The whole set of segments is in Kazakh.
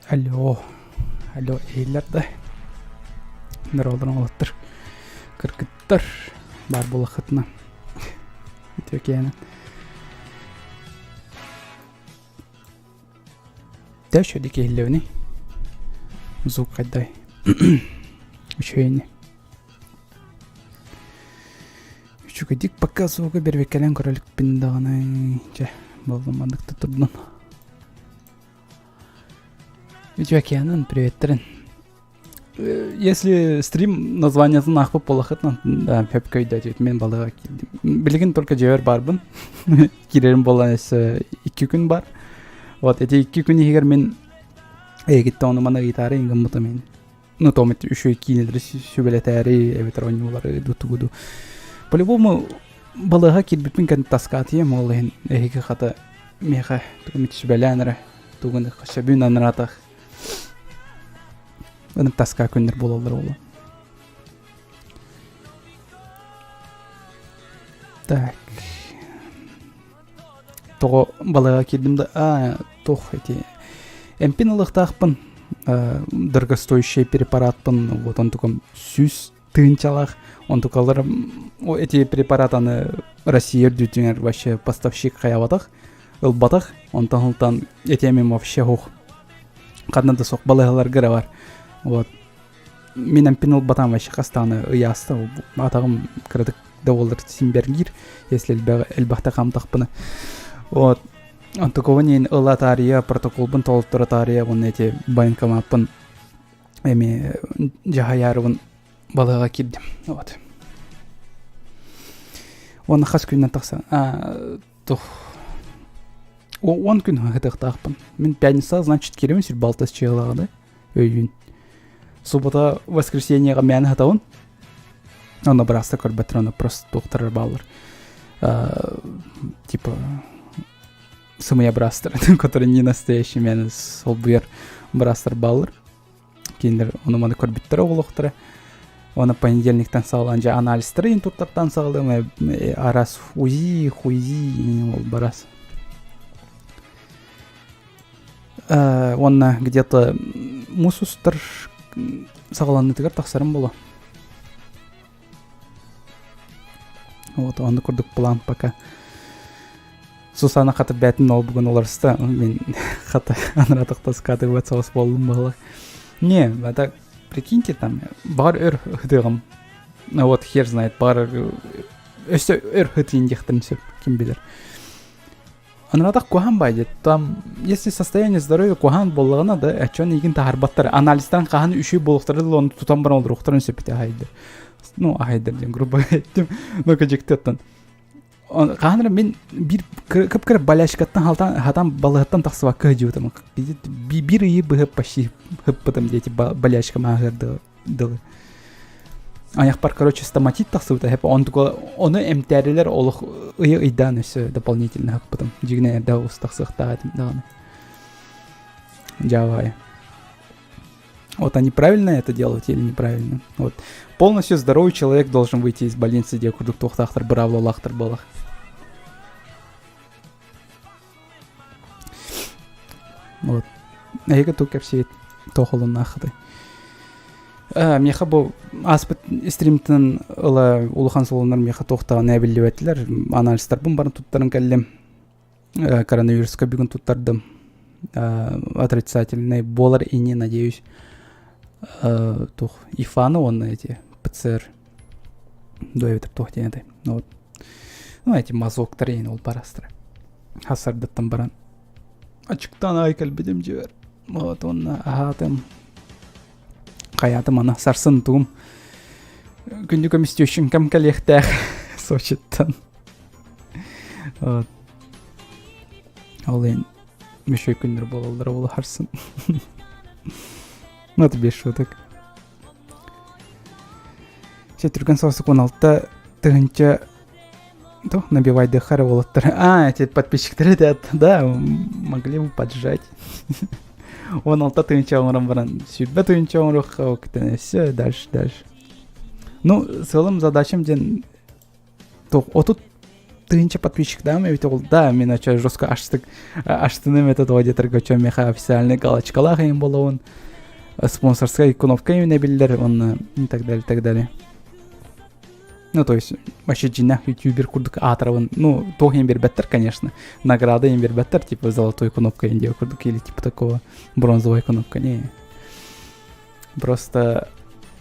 Алло, алло, эйлер да. Ныр олдырын олаттыр. Кыркыттар бар болақытына. Өтөк яны. Дәш өдік ейлеуіне. Звук қайдай. Үшөйіне. Үшігі дик баққа звуғы бербеккелен көрілік біндағаны. Болдым мандықты тұрдың. Видеоокеанын, приветтерин. Если стрим названиясын ақпып болақытын, да, пеп көйді әдет, мен балыға келдім. Білген только жевер барбын. Керерім болған әсі 2 күн бар. Вот, эти 2 күн егер мен егетті оны мана гитары енгім бұты мен. Ну, томет үші кейінелері сөбелетәрі, әветер ойнылары, дұту-гуду. По-любому, балыға келбіппен кәнді таскатыем, ол ең әйгі қата меға тұғымет сөбеләнірі, тұғыны қашабын аныратақ. Бұның таска күндер болалар олы. Так. Тоғы балыға келдімді. Тоқ әте. Әмпен ұлықтақпын. Дырғыстоящий препаратпын. Вот он тұқым сүз тыңчалақ. Он тұқаларым. Әте препаратаны Россия дүтінер вообще поставщик қаяватақ. Ұлбатақ. Он таңылтан әтемем вообще хоқ. Қаднады соқ балығалар ғыра бар. Вот. Мен әмпен ұлбатан вообще қастаны ұясты. Атағым кірдік дауылыр симбергир. Если әлбақта қамтақпыны. Вот. Антықовын ең ұла тария, протоколбын толықтыры тария. Оны әте байынкамаппын. Әме жағаярывын балыға келдім. Вот. Оны қас күннен тақса. Тұх. 10 күн ғытықтақпын. Мен пятница, значит, керемін сүр балтас чеғылағыды. Өйін. Суббота, воскресеньеға мәні ғытауын. Оны бірасты көрбәттір, оны просто тоқтырыр балыр. Типа, сымыя бірастыр, который не настоящий мәні сол бұйыр бірастыр балыр. Кейіндер оны маны көрбәттірі олықтыры. Оны понедельниктен сағылан жа анализтірі ең тұрттарттан сағылы. Арас хузи, ол бірас. Оны где-то мусустыр сағаланны тігір тақсарым болу. Вот, оны көрдік план пока. Сусана қаты бәтін ол бүгін оларысты. Мен қаты анратықтас қаты өт соғыс болуым бағылық. Не, это, прикиньте, там, бар өр ғыдығым. Вот, хер знает, бар өсті өр ғыдығын дектірін сөп, кім білер. Анратақ кухан байды. Там, если состояние здоровья кухан болығына да, әчон егін тағарбаттар. Анализтан қағаны үші болықтырды, оны тұтан бұрын олды ұқтырын сөпіте ағайды. Ну, ағайдыр дем, грубо еттім. Ну, көжекті өттін. Қағаныры мен бір кіп-кіріп баляшкаттан хатан балығыттан тақсыва көжі өтім. Бір үйі бұғып паши ғып бұдым дейті баляшка мағырды. Аяқ бар, короче, стоматит тақсы өті. Оны әмтәрілер олық үйі үйдан өсі дополнительно ғып бұдым. Жігіне әрді ұс тақсықта әдім. Жавай. Вот они правильно это делают или неправильно? Вот. Полностью здоровый человек должен выйти из больницы, где курдук тоқтақтыр, бравло лақтыр болақ. Вот. Эйга тук все тоқылын нақыды. Меха бұл аспыт стримтін улыхан солынар меха тоқтағын әбілі өттілер. Анализтар бұн барын тұттарын кәлем. Коронавируска бүгін тұттардым. Отрицательный. Болар и не надеюсь. Ифаны он эти ПЦР дуэвитер тохтенетай. Вот. Ну эти мазоктар ен ол барастыр. Хасардаттан баран. Ачыктан айкал бедем жер. Вот он ахатым. Қаятым ана сарсын туым. Күнді көмісті үшін кәм кәлектәқ Сочеттан. Вот. Ол ен бешой күндер болалдар ол харсын. Ну, это без шуток. Все түрген соғысы 16-та тығынча набивайды хары болаттар. Эти подписчиктері де, да, могли бы поджать. 16-та тығынча оңырам баран. Сүйбе тығынча оңырыққа оқытын. Все, дальше. Ну, сылым задачам ден отут тыгынча подписчик да, ведь ол да, мен ача жестко аштыны метод аудитор гачо меха официальный галочкалах им болуын, спонсорская кнопка именно билдер, он и так далее. Ну, то есть, вообще джинах ютубер курдук атравын, ну, то им бербеттер, конечно, награда им бербеттер, типа золотой кнопкой индия курдук или типа такого бронзовой кнопка, не. Просто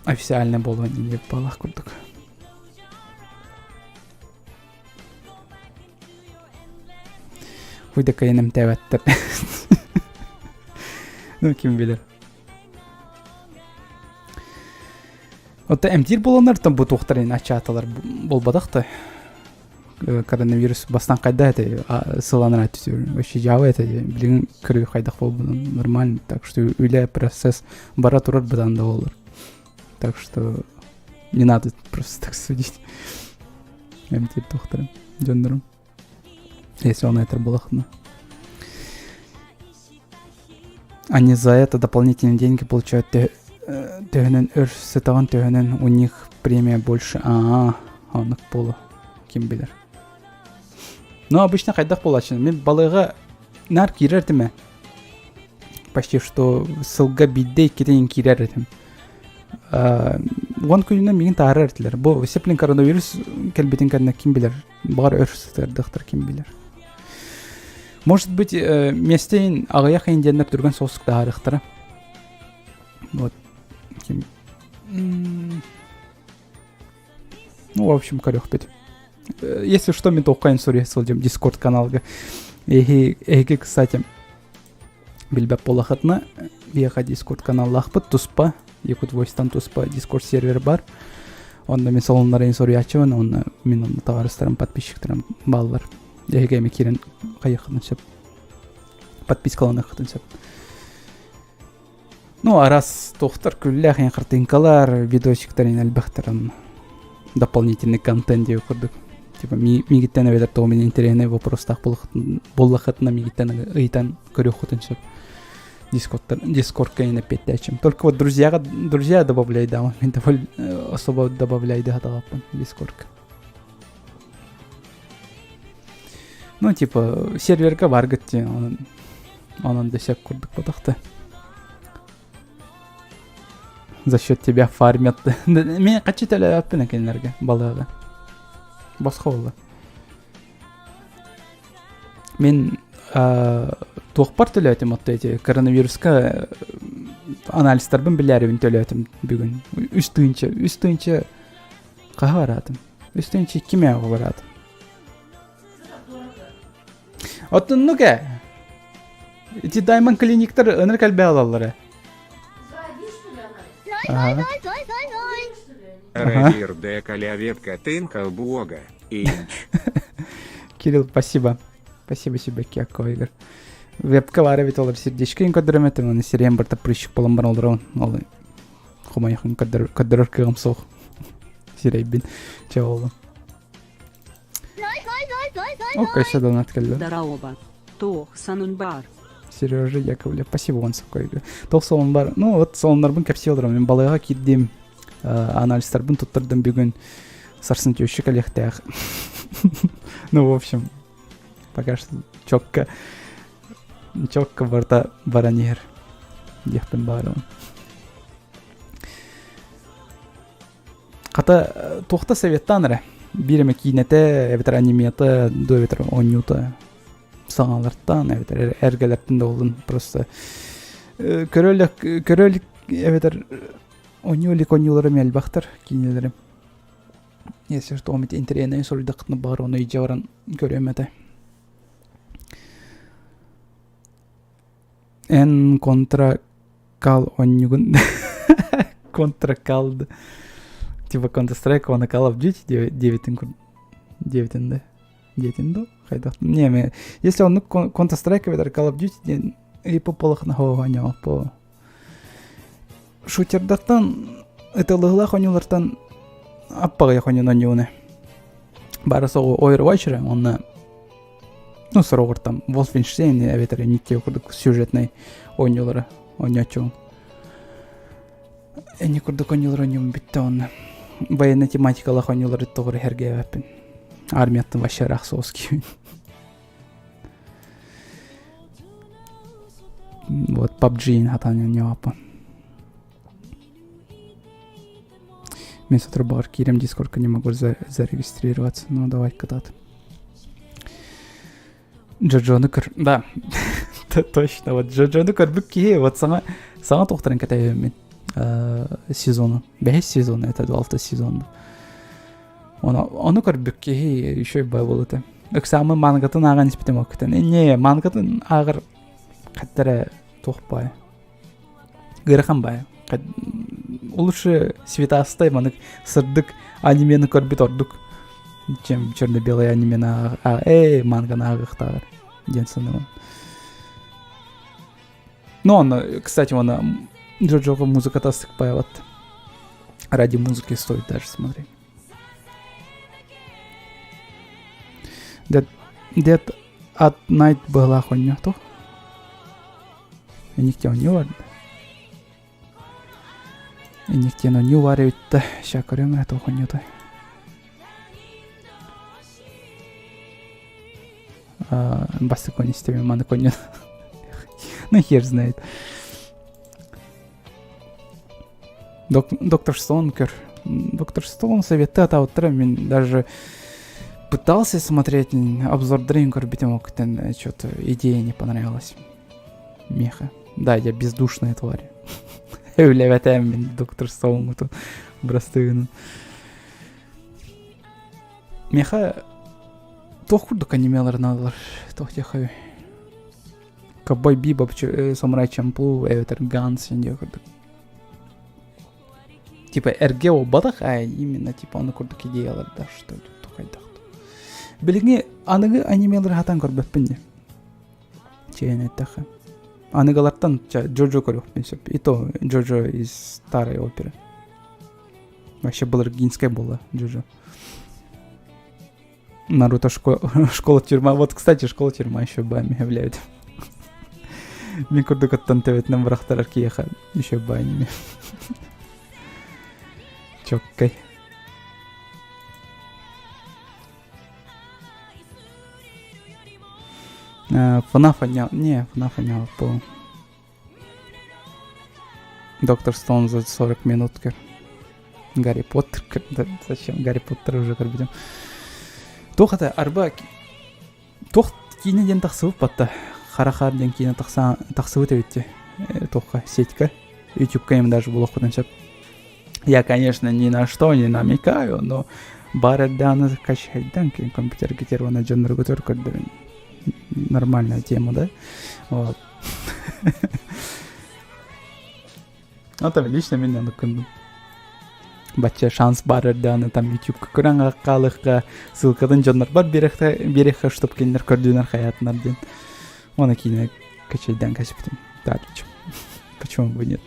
официально болуын индия палах курдук. Huyda kayınım tevettер. Ну, kim bilir. Otta emtir bolanlar tam bu toxtarın açatalar bolbadaqta. Коронавирус бастан кайда это сыланыр атысыр. Вообще жава это билин кыры кайдак болду нормально, так что үле процесс бара турат бадан да болор. Так что не надо просто так судить. Эмтир тоxtarın жөндөрүм. Если он это был. Они за это дополнительные деньги получают. Төгінен өрсетаған төгінен у них премия больше. Анық болу. Кем білер. Но обычно қайдақ болашын. Мен балыға нар кирердім. Почти что сылға биддей кетейін кирердім. Он күнінен меген тағыр әртілер. Бұл сеплин коронавирус кәлбетін кәдіне кем білер. Бағар өрсетердіқтір кем білер. Может быть, местейін ағаяқ индиандар түрген соғысықта арықтыры. Вот. Ну, в общем, корёх петь. Если что, мен тоққайын сұрия сылдем Discord каналға. Эге, кстати, білбәп болақытына бияға Discord канал лақпыт, тұспа. Якут Voice-тан тұспа Discord сервер бар. Онда мен солынларын сұрия ачывын, онда мен онда тағарыстарым, подписчиктерім балылар. Эге ме керен қайықытын сөп. Подпискаланы қытын сөп. Ну, а раз тоқтар күллях ең қыртынкалар, видосиктарын әлбәқтерін дополнительный контент деу көрдік. Типа, мигиттен әведер тоғымен интерегіне вопростақ болақытына мигиттен ұйтан көрі құтын сөп. Дискордқа ене петтәчім. Только вот друзья добавляйды, а мен особо добавляйды хатағапын Дискордқа. Ну, типа, серверға бар гітте, онын десек көрдік бұдықты. За счет тебя фармят. Мен қачет әлі әппін әкенлерге, балаға. Басқа олы. Мен тоқпар төләтім отты әте. Коронавирусқа анализтарбын біләрібін төләтім бүгін. Үстіңче қаға баратым. Үстіңче кеме ағы баратым. Оттын нүке? Эти даймон клиниктар ыныр кәлбе алалары. Равирде калявепка тынка бога. Кирилл, спасибо. Спасибо себе, Киако, Игорь. Вебка var evet olur сердечко инкодреметим, он серием барта прыщик полом бар олар он. Ол хомаяхын коддерор кыгам соқ. Серейбин. Че олу. О, кайша донат келді. Здорово. Тох санун бар. Сережа Яковлев, спасибо он сақой. Тол солон бар. Ну, вот солонларбын кәпсе оларым. Мен балайға киддем, анализтарбын туттырдым бүгін. Сарсын түйші кәлектәғ. Ну, в общем, пока что чокка барта баранер. Дехпен барым. Қата тоқта советтаныры. Биреме кейнеті, әбетер аниметі, дөбетер онюты. Саңаларттан, әбетер әргелерттен олын. Просто көрөлік әбетер онюлары мәлбақтыр кейнелерім. Если что, омет интеренен солидақытны бар, оны үйде баран көремеді. En contra Call онюгын. Contra Call. Типа Counter-Strike, он Call of Duty 9-інде. Детин до. Хайда. Не, мен если он Counter-Strike бедер Call of Duty ден и по полохна хованя по шутердартан это лыгла хонюлартан аппага хонюна нюне. Барысы Overwatch он ну сорогор там Wolfenstein эветер никте курдук сюжетный ойнюлары ойнячу. Эни курдук ойнюлары нюм битте он. Военная тематика лахонюлары тогры херге вапин. Армияттан вообще рахсовский. Вот PUBG хатаня нюапа. Мен с утра бар кирем дискордка не могу зарегистрироваться. Ну давай когда-то. Джоджо Нукер. Да. Точно. Вот Джоджо Нукер бükки. Вот сама тоқтарын катаю мен сезону. 5 сезона. Это 6 сезон. Оны көр бükки. Еще и бай болыты. Өксамы мангатын аған испитем оқытын. Не, мангатын ағыр қаттары тоқпай. Гырхан бай. Лучше светастай манық сырдық анимені көрбет ордық. Чем черно-белый анимені манганы ағықтағыр. Ден саны он. Но он, кстати, он Джоджоға музыката сықпай вот. Ради музыки стоит даже смотреть. Dead at Night была хуйня, то? И нигде он не варит. И нигде он не варит. Сейчас корем эту хуйню-то. Басты кони с теми маны кони. Ну хер знает. Доктор Стоункер. Доктор Стоун советует, а вот даже пытался смотреть обзор Дрейнкер, битему, что-то идея не понравилась. Меха. Да, я бездушная тварь. Эвлеватем, доктор Стоун, это брастыгну. Меха тох курдук анимелар надалар. Тох тихай. Ковбой Бибоп, Самурай Чамплу, Эвертер Ганс, я курдук. Типа РГО бадах, а именно типа он курдук идеялар, да, что ли, тухайдах. Билигне аныгы анимелар хатан көрбөппүн. Чейен айтаха. Аныгалартан Джоджо көрөппүн сөп. И то Джоджо из старой оперы. Вообще была гинская была Джоджо. Наруто школа-тюрьма. Вот, кстати, школа-тюрьма еще бами являют. Мен курдук аттан тебетнен барахтар аркияха еще баними. Чоккай. Фанафа не по Доктор Стоун за 40 минут. Гарри Поттер. Да, зачем Гарри Поттер уже корбидем? Тохата арба. Тох кинеден тахсывып батта. Харахар ден кине тахсывыт эвитте. Тоха сетька. YouTube-ка им даже было ходенчеп. Я, конечно, ни на что не намекаю, но бараданы качайдан кейін компьютер кетервана жанры көтөр нормальная тема, да? Вот. Это лично меня наконду. Бача шанс бараданы там YouTube көрән аққалыққа ссылкадан жанр бар берекха, чтоб кендер көрдүнер хаятынар ден. Оны кейін качайдан качыптым. Да, почему бы нет?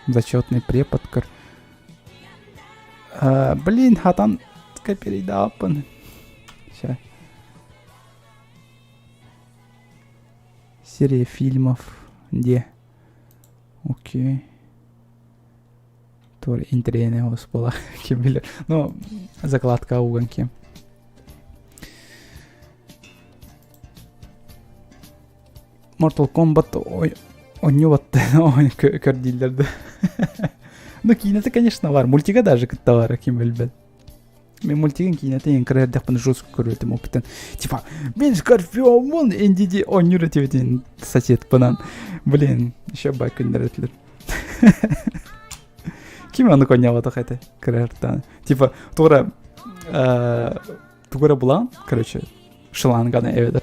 Зачетный препод. Блин, хатан передапан. Сейчас. Серия фильмов. Где? Окей. Тоже интересно его спола. Ну, закладка угонки. Mortal Kombat. Ой. Он не вот кардиллер, да. Ну, кинеті, конечно, бар. Мультига даже товары кем білбет. Мен мультигін кинеті ең кірердіқпін жосып көрілдім опытын. Типа, мен Скорпионмын, эндиде он юретевден сосед пынан. Блин, еще бай күндер өтілер. Кем оны конявады қайты кірерді. Типа, туғыра бұлан, короче, шыланғаны әведір.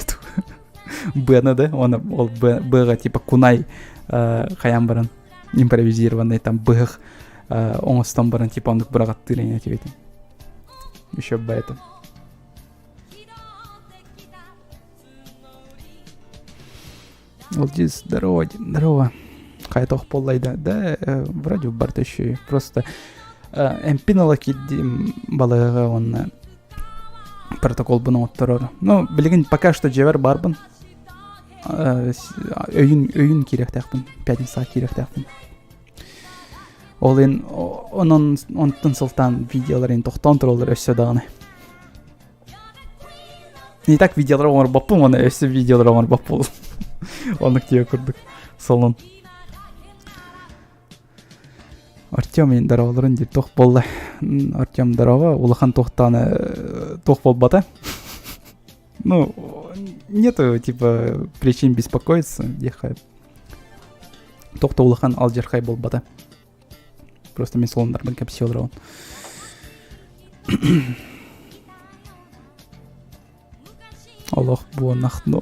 Б'ны да, оны ол Б'ға типа кунай қаян барын. импровизированный там бых оңостон баран типа ондук бурагаттырыня тибетим. Еще бы это. Олдис, здорово, здорово. Кайтох поллайда. Да, вроде барда еще просто эмпинала киддим балага он протокол буну оттырыр. Ну, билген пока что жевер барбын. Өйін керек тақпын. Пятница керек тақпын. Ол онтын сылтан видеоларын тоқтан тұролыр өсі дағаны. Не так видеолар оңыр баппын, оны өсі видеолар оңыр баппыл. Оны кие көрдік. Солын. Артем мен дараваларын деп тоқ болды. Артем дарава, улахан тоқтаны тоқ болбата. Ну, нету, типа, причин беспокоиться. Тоқта улахан алжархай болбата. Просто мен солындарбын кәп сеулырауын. Аллах буы нақтыны.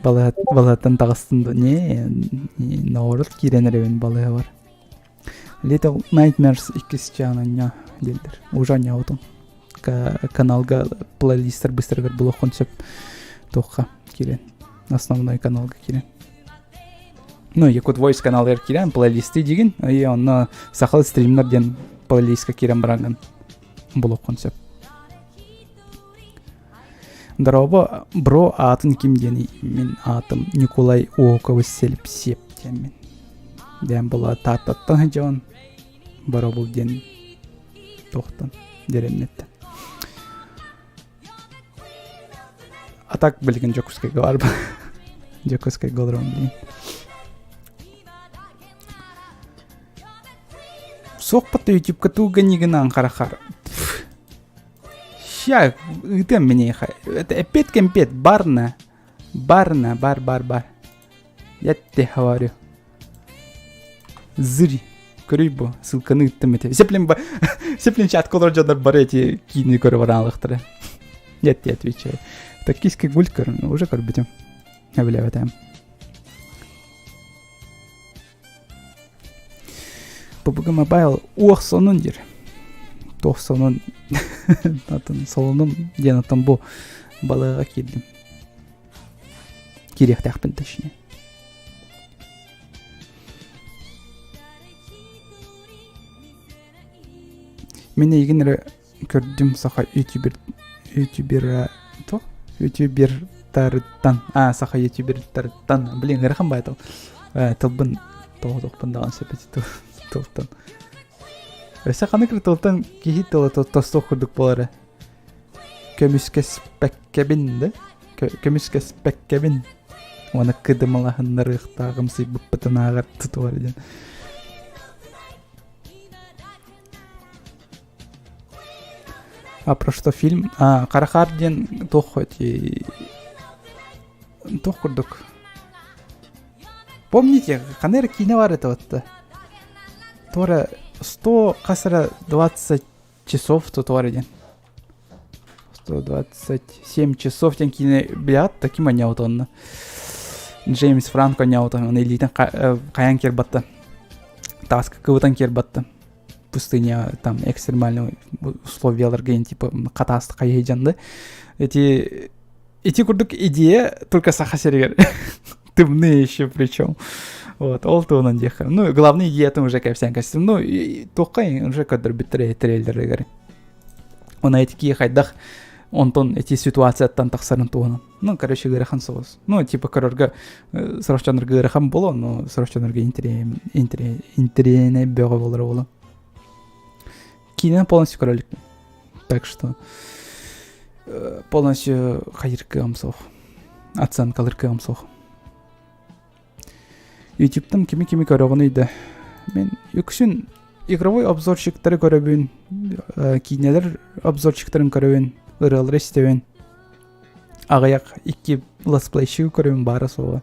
Балаттан тағыстынды. Не, наурыт керенеревен балая бар. Little Nightmares 2 чанanya делдер. Ужаня аутым. Каналга плейлистер быстыргар было концепт тоққа керен. Основной каналга керен. Ну, Якут Voice каналдар керен, плейлисты деген, и оны сақал стримнерден плейлистка керен баранган. Было концепт. Здорово, бро, атын ким дені? Мен атым Николай Оковы селіп сеп демен. Ден была таттаттан жауын. Бара бұл ден тоқтан деремнетті. А так білген Жокускай бар ба? Жокускай голырым дейін. Соқпатты YouTube-ка туға негінан қарақар. Ща, үтем мене хай. Это опять кемпет, бар. Я те говорю. Зыри. Көрүй бұ, ссылканы үттім ете. Сеплен чат колор жадар бар эти кейіні көрі баранлықтыры. Я те отвечаю. Так киски гуль көрін, уже көр бітім. Я біле бәтәм. PUBG Mobile оқ сонын дер. Тоқ сонын. Атын солыным ден атын бұ балыға келдім. Керек тәқпін тәшіне. Мен егінірі көрдім сақа ютубертарыттан. Сақа ютубертарыттан. Блин, ғырқын байтыл. Тылбын тоғдықпын даған сөпеті тылттан. Өсі қаны кір тылттан кейі тылы тостық күрдік болары. Көміскес пәккебін. Оны кыдымалахын нарықтағымсы бұппытын ағар тұтуар еден. А про что фильм? Карахарден тоқ хоть тоқ күрдік. Помните, қанер кейіне бар это вот-то? Тора 100 қасыра 20 часов тұтуар еден. 127 часов тен кейіне білят, таким аняут онны. Джеймс Франко аняут он елейтін қаян кербатты. Таска кывытан кербатты. Пустыня, там, экстремальные условия, типа, катасты қайыйжанды. Эти курдук идея только сахасергер. Тымны еще причем. Вот, ол туынан дехар. Ну, главная идея там уже кайфсян костюм. Ну, и тоқай уже кадр биттірей трейлеры гары. Он эти кие хайдах, он эти ситуации оттан тақсарын туынан. Ну, короче, гырахан соғыз. Ну, типа, корорга сұрақчаныр гырахан болу, но сұрақчанырға интерене бөғі болыр болу. Кино полностью королик. Так что полностью хайыркы амсох. Оценкалыркы амсох. YouTube-тан кими көрігін үйді. Мен үксін игровой обзорщиктары көрібін, кинелер обзорщиктарын көрібін, ұралыр істебін. Ағаяқ 2 летсплейші көрібін бары соғы.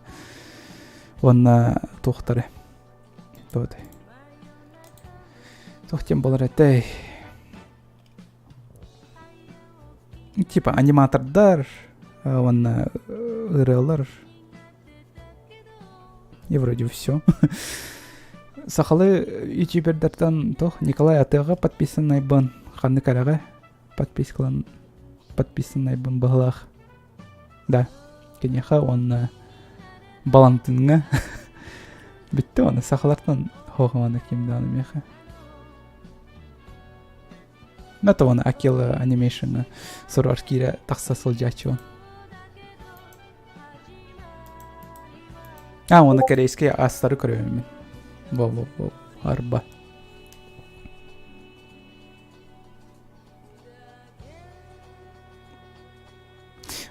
Онна тоқтары. Тоғдай. Тоқтен болар әтәй. Типа аниматордар, онна ұралар. И вроде все. Сахалы ютубердартан тох Николай Атыга подписанный бан. Ханны карага подписанный бан баглах. Да. Кенеха он балантынга. Битте оны сахалартан хохаманы кимданы меха. Нато оны Акила анимейшн сораркира тахсасыл жачу. Оны корейский астары көрөмүн. Во арба.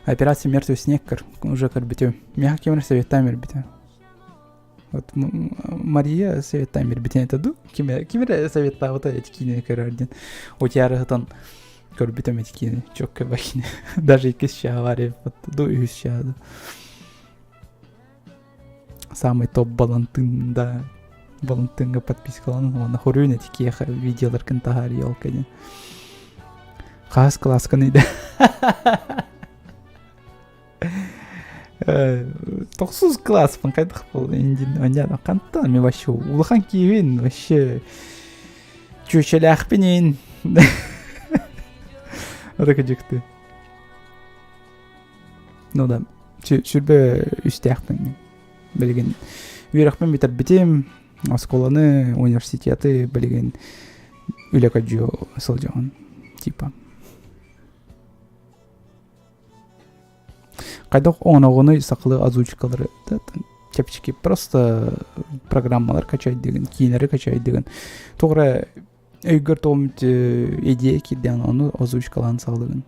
Операция «Мертвый снег» уже көрбүтө. Меха кемер совет таймер бите. Вот Мария совет таймер бите этаду. Кемер совет вот эти кине көрөрдүн. Отярыгытан көрбүтө метикини. Чок көбакини. Даже 2 ща авария до 3 ща. Самый топ балантын, да. Балантынга подпискалан. Оны хорюн этики видеолар кентахар ёлкани. Кас классканы да. 9 класс қайдақ бұл енді онда қантан мен вообще улахан киевен вообще чөчеләқпенен одака жүкті. Ну да сүрбе үстәқпен білген үйрақпен бітір бітем осколаны университеты білген үләка жо сыл жағын типа. Кайдақ оңағыны сақылы озвучкалары чепчики просто программалар качайды деген, кейінері качайды деген. Тоғыра өйгір тоғымды идея кеден оны озвучкаланы сақылыған.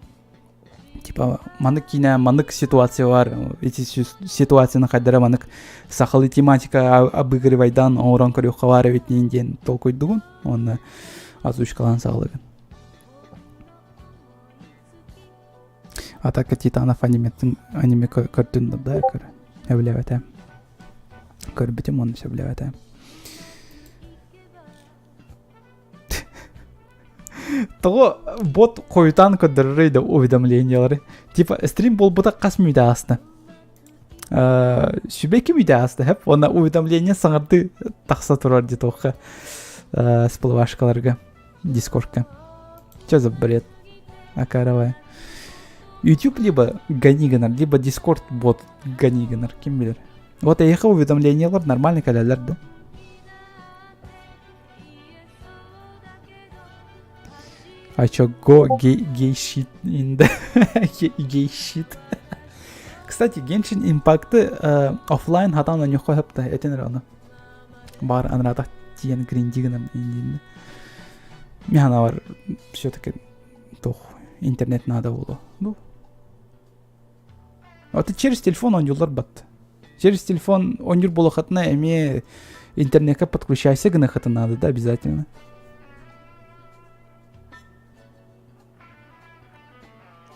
Типа, манык кейіне манык ситуация бар. Эти ситуацияны қайдара манык сақылы тематика обыгрывайдан оңыран көріққа бар өтінен толкойдығын, оны озвучкаланы сақылыған. Атака Титанов аниме көрдүн да көр. Эблебете. Көрбүтүм оны сөблебете. Того бот койтан көдөрөйдө уведомлениялары. Типа стрим болбута касмыйда асты. Сүбеки мүйдө асты. Хеп она уведомление саңарды такса турар ди тока. Сплавашкаларга, Дискордка. Чё за бред? Акаравай. YouTube либо ганигенер, либо Discord бот ганигенер, ким билер. Вот эйха уведомлениялар нормальный калялар, да? А чё, гей-щит инда? Гей-щит. Кстати, Genshin Impact'ы офлайн хатан на нюхо хапта, этен рано. Бар анратах тиен гриндигенер индинде. Механа бар, всё-таки тох, интернет надо было. Ну. Вот через телефон он юлар бат. Через телефон он юр было хатна, имея интернетка подключайся, гна хата надо, да, обязательно.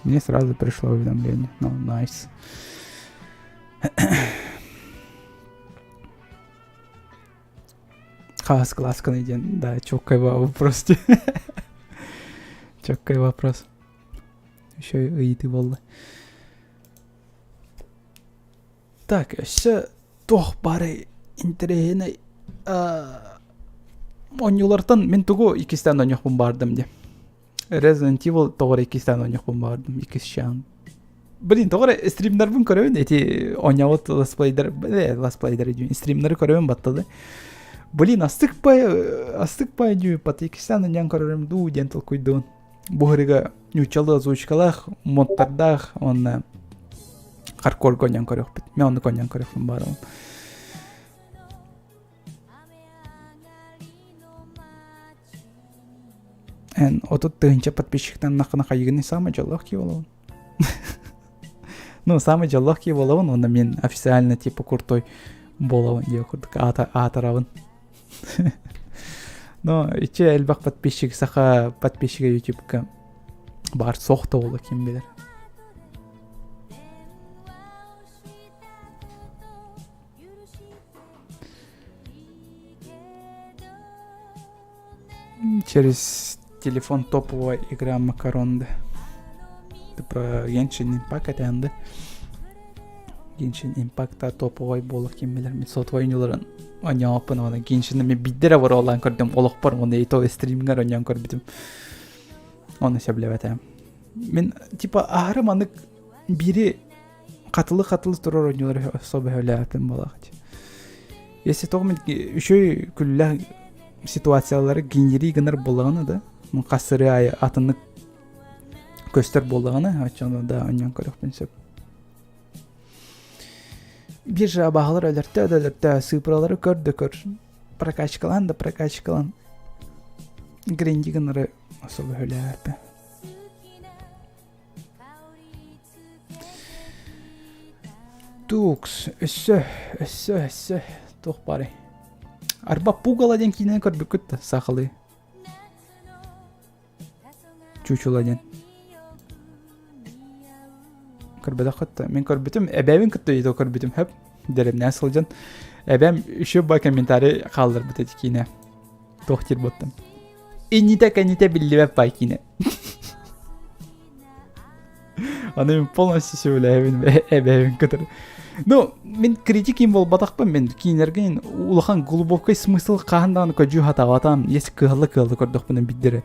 Мне сразу пришло уведомление. Ну, найс. Хас класска найден. Да, чоккай вопрос. Чоккай вопрос. Еще и ты волла. Так, все тох бары интересный. Онюлартан мен тугу икистен онюхпун бардым де. Resident Evil тоғыр икистен онюхпун бардым, икисшан. Блин, тоғыр стримнарбын көрөбүн, эти онявот ласплейдер жүйін, стримнары көрөбүн баттады. Блин, астыкпай жүй, пат икистен онян көрөбүн ду дентал куйдуын. Бұғырыға нючалы озвучкалах, модтардах, онна хардкор коньян көрөкпүт. Мен онды коньян көрөкпүн барым. Отут тыгынча подписчиктен нақына қайығыны самый жаллах ки болауын. Ну, самый жаллах ки болауын, онда мен официально типа куртой болауын, е курдық атарауын. Но иче элбак подписчик саха подписчига ютубка бар соқты болу кем билер. Через телефон топовая игра Макаронда. Типа Genshin Impact әтәнді. Genshin Impact'a topu bolak kimmeler mi sot oyuncuların anya yapın ona Genshin'de mi biddere var olan gördüm olak var onu eto streaming'er onyan gördüm. Onu şeblevetem. Men tipa ahırım anık biri katılı durur oyuncuları sobe öyle yapın bolak. Esi toğum şöyle külle situasyonları genjeri gınar bolağını da kasırı ay atını göster bolağını açanı da onyan körük pensep. Bir sabahlar ölürtü sıpraları kör. Prakaşkalan. Grengi gınarı asıl öyle yapı. Tux, össö. Toh bari. Arba pugala den kine kör büküt sakılı. Çuçuladen. Körbede kıttı. Men körbütüm ebevin kıttı yedi o körbütüm hep. Derim nasıl can. Ebem şu bak komentari kaldır bu tedik yine. Tohtir bottım. Enite bildi web bak yine. Anam polностью şöyle ebevin kıttı. No, men критиким бол батақпын мен кейінерген улахан глубокий смысл қағандағын көжу хатағатам есі кығылы көрдіқпінің биддері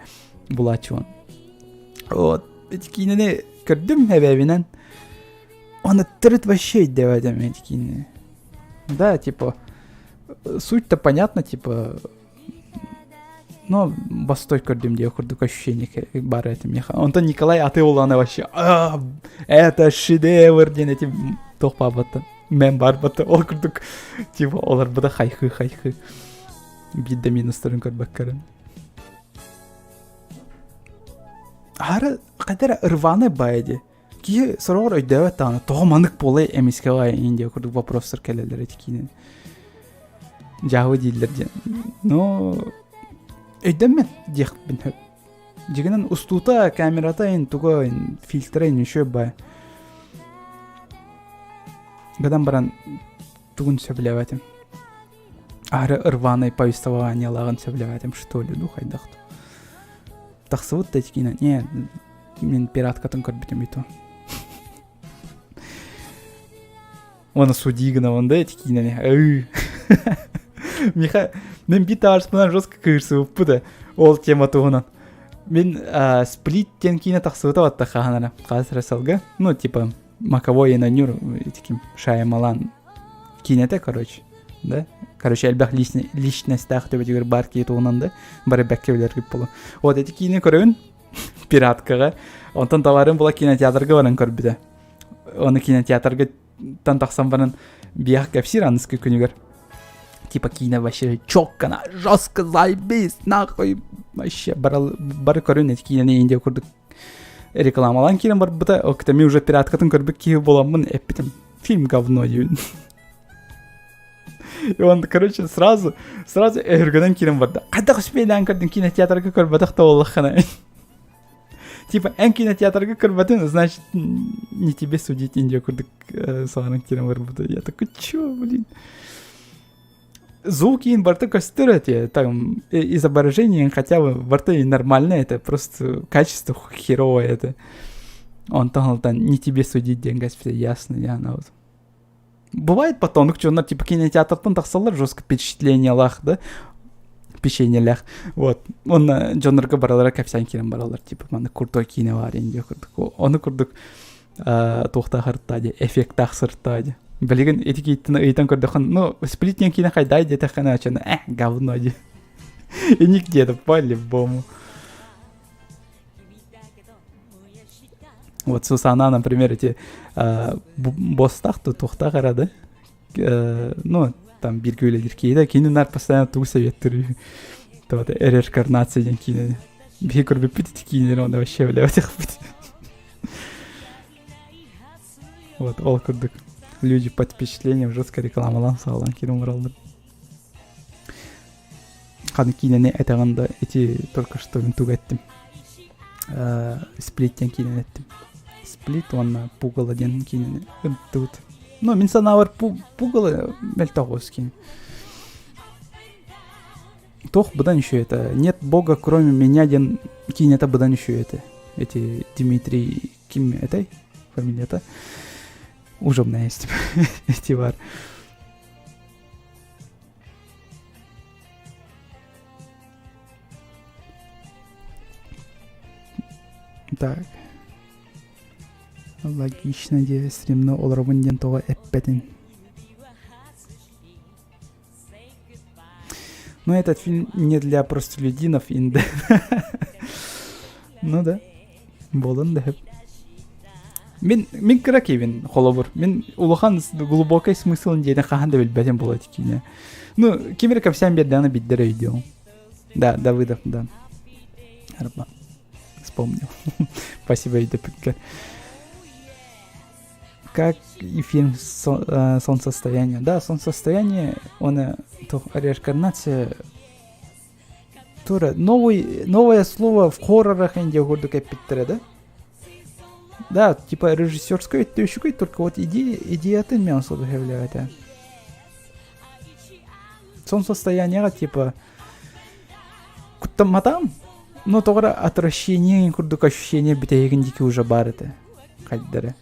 бұлачуан. Вот, кейінені көрдім әбәбінен оны түріт вообще девадым кейіні. Да, типа, суть-то понятно, типа, но бастой көрдім де көрдік ощущение бар этим. Онтан Николай аты оланы вообще, это шедевр ден этим тоқпа баттан. Мен бар баттан, ол көрдік, типа, олар бұда хайхы. Бидді минустарын көрбәккәрін. Ары қадара ырваны байды. Ки сорор өйдәвәт таны тоғманық болай әмеске ғай инде көрдік вопростар кәлелер етікейін. Жауы дейілдер ден. Но өйдәм мен дек бін хөп. Дегенен устута камерата ен туға фильтра ен үші бай. Гадам баран тугун сөйләвәтем. Ары ырваны повествованиялағын сөйләвәтем, что ли, ну хайдақты. Тақсы вот тәтікейін, не, мен пираткатын көрбітем ето. Оны судигіна онда етікейін, Миха, мен бит аршпынан жостқа күйірсі өппі да, ол тема туғынан. Мен сплиттен кейіне тақсы өті ватта қағанара, қазір салға, ну, типа, маковой енанюр, таким шаямалан кинете, короче, да? Короче, әлбәқ личность тағы төбе бар кейті оңынан да, бары бәккеулер кеп болу. Вот эти кейіне көрін, пираткаға, онтан таварын бұла кинотеатрға баран көрбіді. Оны кинотеатрға тан тақсан баран бияқ кәпсир анысқы күнігер. Типа кино вообще чоккана, жестко заебись, нахуй, вообще, бары көрін эти кинені енде көрдік. Рекламалан келем бар бұта, оқыта мен уже пираткатын көрбік кейі боламын, әппетім, фильм говно дейін. И он, короче, сразу эргодан келем барды. Қайдақ үспейден көрдің кинотеатрға көрбадық та олыққана. Типа, ән кинотеатрға көрбадың, значит, не тебе судить инде көрдік соғанын келем бар бұта. Я такой, чё, блин? Звуки ин барты костырят, там изображение хотя бы барты нормальное, это просто качество херовое это. Он там не тебе судить деньги, все ясно, яно вот. Бывает потом, ну что, на типа кинотеатрдан тақсалар жестко впечатление лах, да? Печенье лях. Вот. Он джонрга баралар, капсян кирен баралар, типа, маны крутой кино бар, инде курдук. Оны курдук тоқта хартади, эффект тақсыртади. Блин, этикеттіні өйтен көрдіқын, ну, сплитнен кейіне қайдай деді қана açаны, говно де. И нигде-то, по-любому. Вот Сусана, например, эти бостақты тоқта қарады. Ну, там биргейлер кейді, кейінінар постоянно туғы советтір. Вот, реинкарнациядан кейіне. Бей көрбе пүтіті кейінер, онда вообще біләвәтіқ пүтіті. Вот, ол көрдік. Люди под впечатлением жестко рекламалан сағалан керім ұралды. Қаны кейінені әтіғанда эти только что мен туг әттім. Сплиттен кейінен әттім. Сплит, онна пугала ден кейінені үмтігіт. Ну, мен санавар пугала мәлті ғоз кейін. Тох бұдан еще это. Нет бога, кроме меня, ден кейін это бұдан еще это. Эти Дмитрий, кем это? Фамилия это? Ужомная есть. Этивар. Так. Логично, где стримно олробын ден тоға эппетин. Но этот фильм не для простолюдинов инде. Ну да. Болын да хеп. Мен кірак евен холобур. Мен улахан глубокий смыслын дейін қағанда білбәтен болады кейіне. Ну, кемер капсян берданы биддер өйдеу. Да, Давыдов, да. Арба. Вспомнил. Спасибо, Эйдепикер. Как и фильм «Солнцестояние». Да, «Солнцестояние», он реинкарнация. Тура, новое слово в хоррорах инде горду капитре, да? Да, типа режиссерской, тещукой, только вот идея-то меня особо является. «Солнцестояние», типа, куттаматам, но тогда отвращение, курдук ощущение битаегіндеки уже бар это. Кайдары.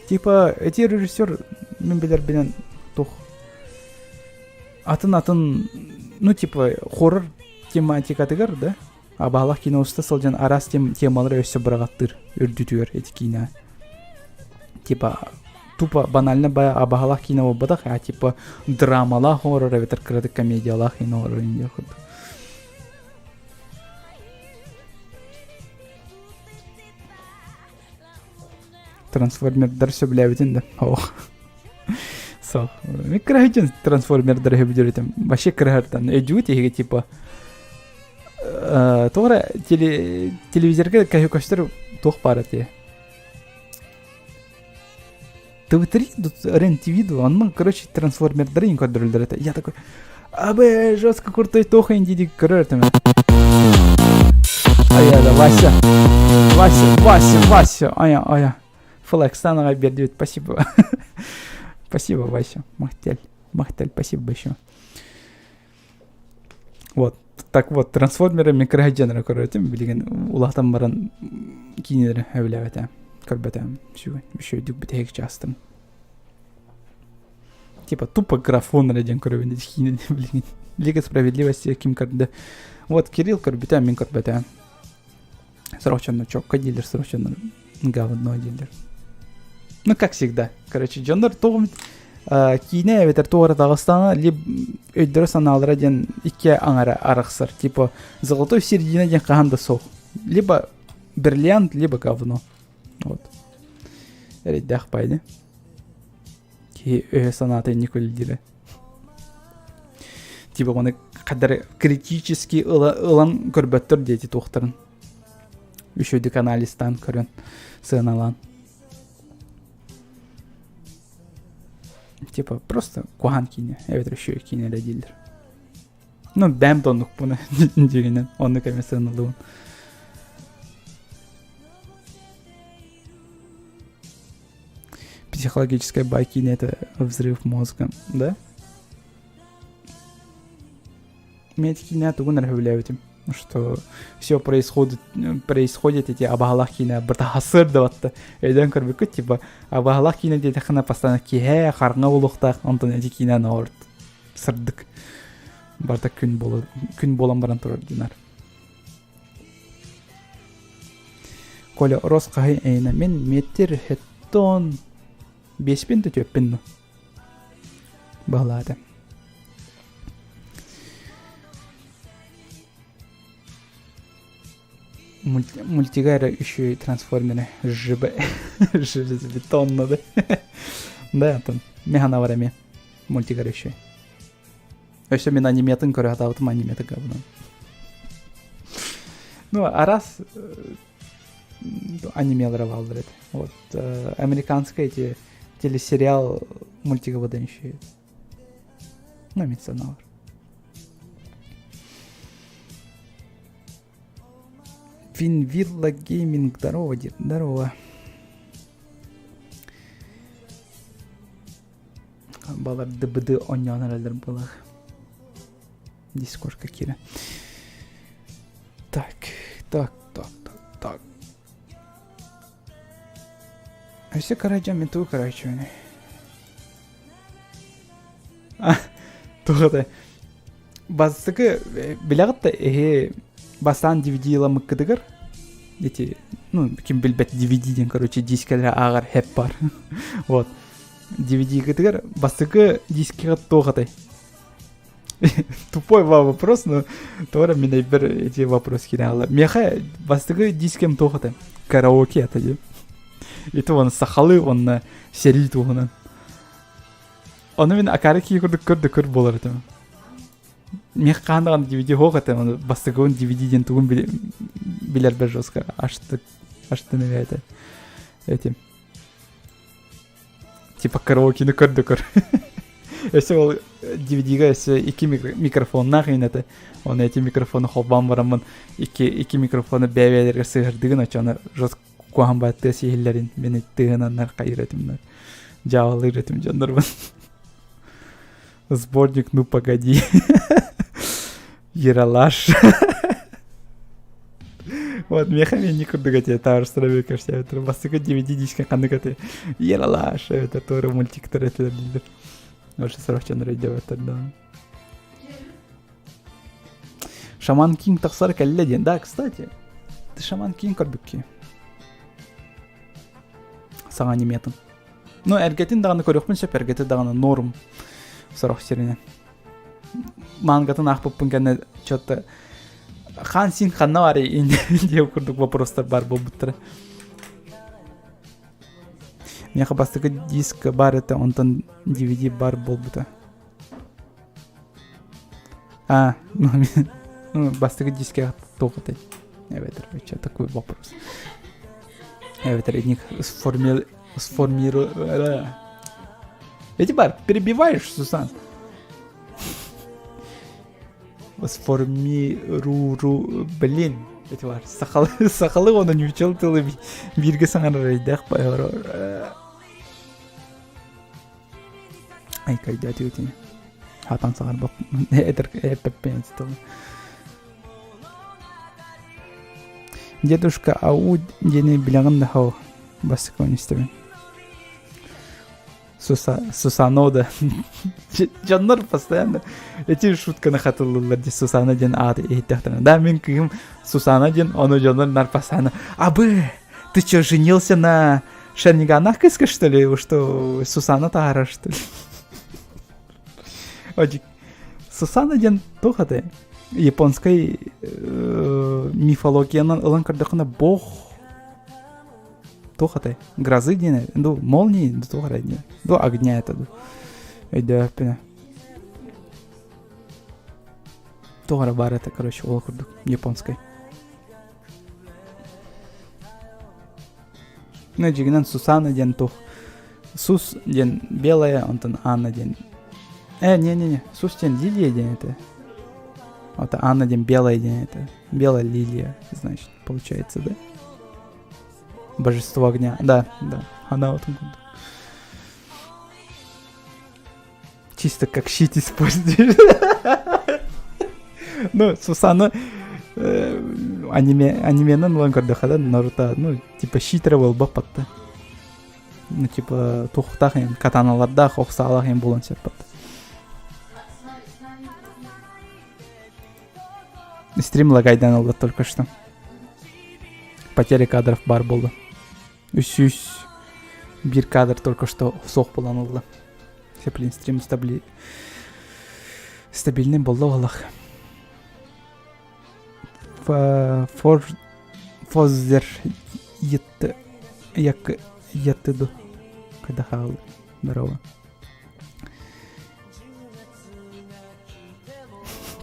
Типа, эти режиссер, мен билер билен тух. Атын, ну типа, хоррор тематикатыгар, да? Абалах киноста салжан арас темалары өсі бірағаттыр, үрдүтүгер эти кино. Типа, тупо банально бая абалах кино бадах, а типа драмалах хоррор, ветер крадык комедиялах кино хоррор инде худ. Трансформердар сөбіләбетін да. Ох. Сол. Мен кірағытен трансформердар өбілдерітім. Башы кірағырдан. Өйдуіт еге типа. Тоғыра телевизорға кәйі көштер тоқ барады. ТВ-3, РЕН-ТВ, он, короче, трансформердар ең көрдірілдірді. Я такой, абы, жестко крутой тоқ ең дейді көрірдім. Ая-да, Вася. Ая. Флэкстанова бердет. Спасибо. Спасибо, Вася. Махтель, спасибо большое. Вот. Так вот, трансформеры микрогенера, короче, билеген улахтан баран кинелер әвләвәтә. Көрбәтә. Еще дүк бітәйік частым. Типа, тупо графон радиан көрбәтә. Кинелер, билеген. Лига справедливости, ким көрді. Вот, Кирилл көрбәтә, мен көрбәтә. Срочно чокка дилер, срочно говно дилер. Ну, как всегда. Короче, Джондор тоғым кейіне әветер тоғыры Дағыстана либ өйдірі саналыра ден ике аңара арықсыр. Типа, золотой середина ден қағанда соқ. Либо бриллиант, либо говно. Вот. Әрейді ақпайды. Кей өйе санаты не көлдері. Типа, оны қадар критически ұлан көрбәттір дейті тоқтырын. Үшөйдік анализтан көрін сығыналан. Типа, просто куған кейіне, әветір үшөй кейіне рәділдір. Ну, бәм донлық бұны дегенен, оны кәме сығынылуын. Психологическая байкина — это взрыв мозга, да? Мне эти кино тугун рахавляют, что все происходит эти абахалах кино бартахасыр даватта. Эден көрбекөт типа абахалах кино дейті қына постоянно кихе қарыңа улуқтақ, онтан эти кино наорд сырдык. Барта күн болан баран тұрар динар. Коля рос қағай әйна мен меттер хеттон 5 да төппен ну. Бағлады. Мультигайра еще и трансформеры железобетонно, да? Да, там мегана время мультигайра еще. Еще мен аниметін көрі атауытым аниметі говно. Ну, а раз анимелары валдырет. Вот, американская эти телесериал мультиговодан еще. Ну, медсанавр. Винвилла Гейминг, здорово, дед, здорово. Балар ДБД ойнаныралар балар. Дискорд какие-то. Так. Өсі қарайжан мен туы қарайчу өне. Туғыды. Бастығы білағытта бастан DVD-ла мұққыдығыр. Эти, ну, кем билбет DVD-ден, короче, дискелер ағар хеп бар. Вот. DVD кыдығыр, бастығы дискеға тоғыдай. Тупой вопрос, но тоже меня бір эти вопросы кидала. Меха бастығы дискем тоғыдай. Караоке это де. И то он сахалы, он серий туғынан. Оны мен акары кей көрді болар етім. Мех қандаған DVD хоғытай, бастығы он DVD-ден туғын билер бір жосқа ашты не это. Этим. Типа караокені көрді. Если ол DVD-ға екі микрофонна қиын әті. Оны эти микрофоны қолбан барамын. Екі микрофоны бәвелерге сығырдығын очы. Оны жос қуған бәтті сейілерін. Мені тығынаннар қайыр әтімнер. Жауалыр әтім жандарбын. Сборник «Ну погоди». Ералаш. Вот, меха мен не көрдігі те тағырыстыра бекерсе. Бастығы DVD-дишкен қандығы те Ералаш. Это тоже мультиктер әтілер дейдір. Больше 40 жанры деп әтір, да. Шаман Кинг тақсар кәлі ден. Да, кстати, ты Шаман Кинг көрбік ке. Саға неметін. Ну, әргетін дағаны көріқпін шап, әргеті дағаны норм. Сұрық серіне. Мангатын ақпыппын кәне чөтті. Хан син ханна бар деп көрдік вопростар бар бұл бұттыры. Меха бастығы диск бар еті, онтан DVD бар бол бұты. Ну, бастығы диске тоғытай. Evet, такой вопрос. Evet, них сформировали. Эти бар, перебиваешь, Сусан? Блин, эти бар. Сақалы оны не учел, ты бирге саңар райдақ байғар. Ай, қайда өтіне. Хатан сағар бақ. Әдір әппен әтістіғын. Дедушка ау дені біліғын да хау. Басықы оны істемен. Сусанода. Жаннар постоянно. Эти шутканы хатылылар де Сусана ден ады эйттіқтірін. Да, мен күйім Сусана ден, оны жаннар постоянно. Абы, ты чё, женился на Шерниганах кыска, что ли? Что Сусана тағара, что ли? Оджик. Сусана ден тоқады. Японской мифологияның ылын кірдіқына боқ тоқады. Грозы дене, молнии, тоқары дене. Огня это. Өйді өппені. Тоқары бар это, короче, ол кірдік. Японской. Ну, жігінен Сусана ден тоқ. Сус ден белая, онтан Анна ден. Не. Сус ден Лилия ден это. Вот Анна ден белая ден это. Белая лилия, значит, получается, да? Божество огня. Да. Она вот. Чисто как щит используешь. Ну, Сусана анименің лангардахада Наруто, ну, типа щитровал бапатты. Ну, типа тухтах ен, катаналарда хоқсалах ен болан серпатты. Стрим лагайдан алды только что. Потеря кадров бар болды. Үс bir кадр только что соқ болан алды. Сеплин стрим стабильный болды олақ. Фозер еттіду. Когда хал. Здорово.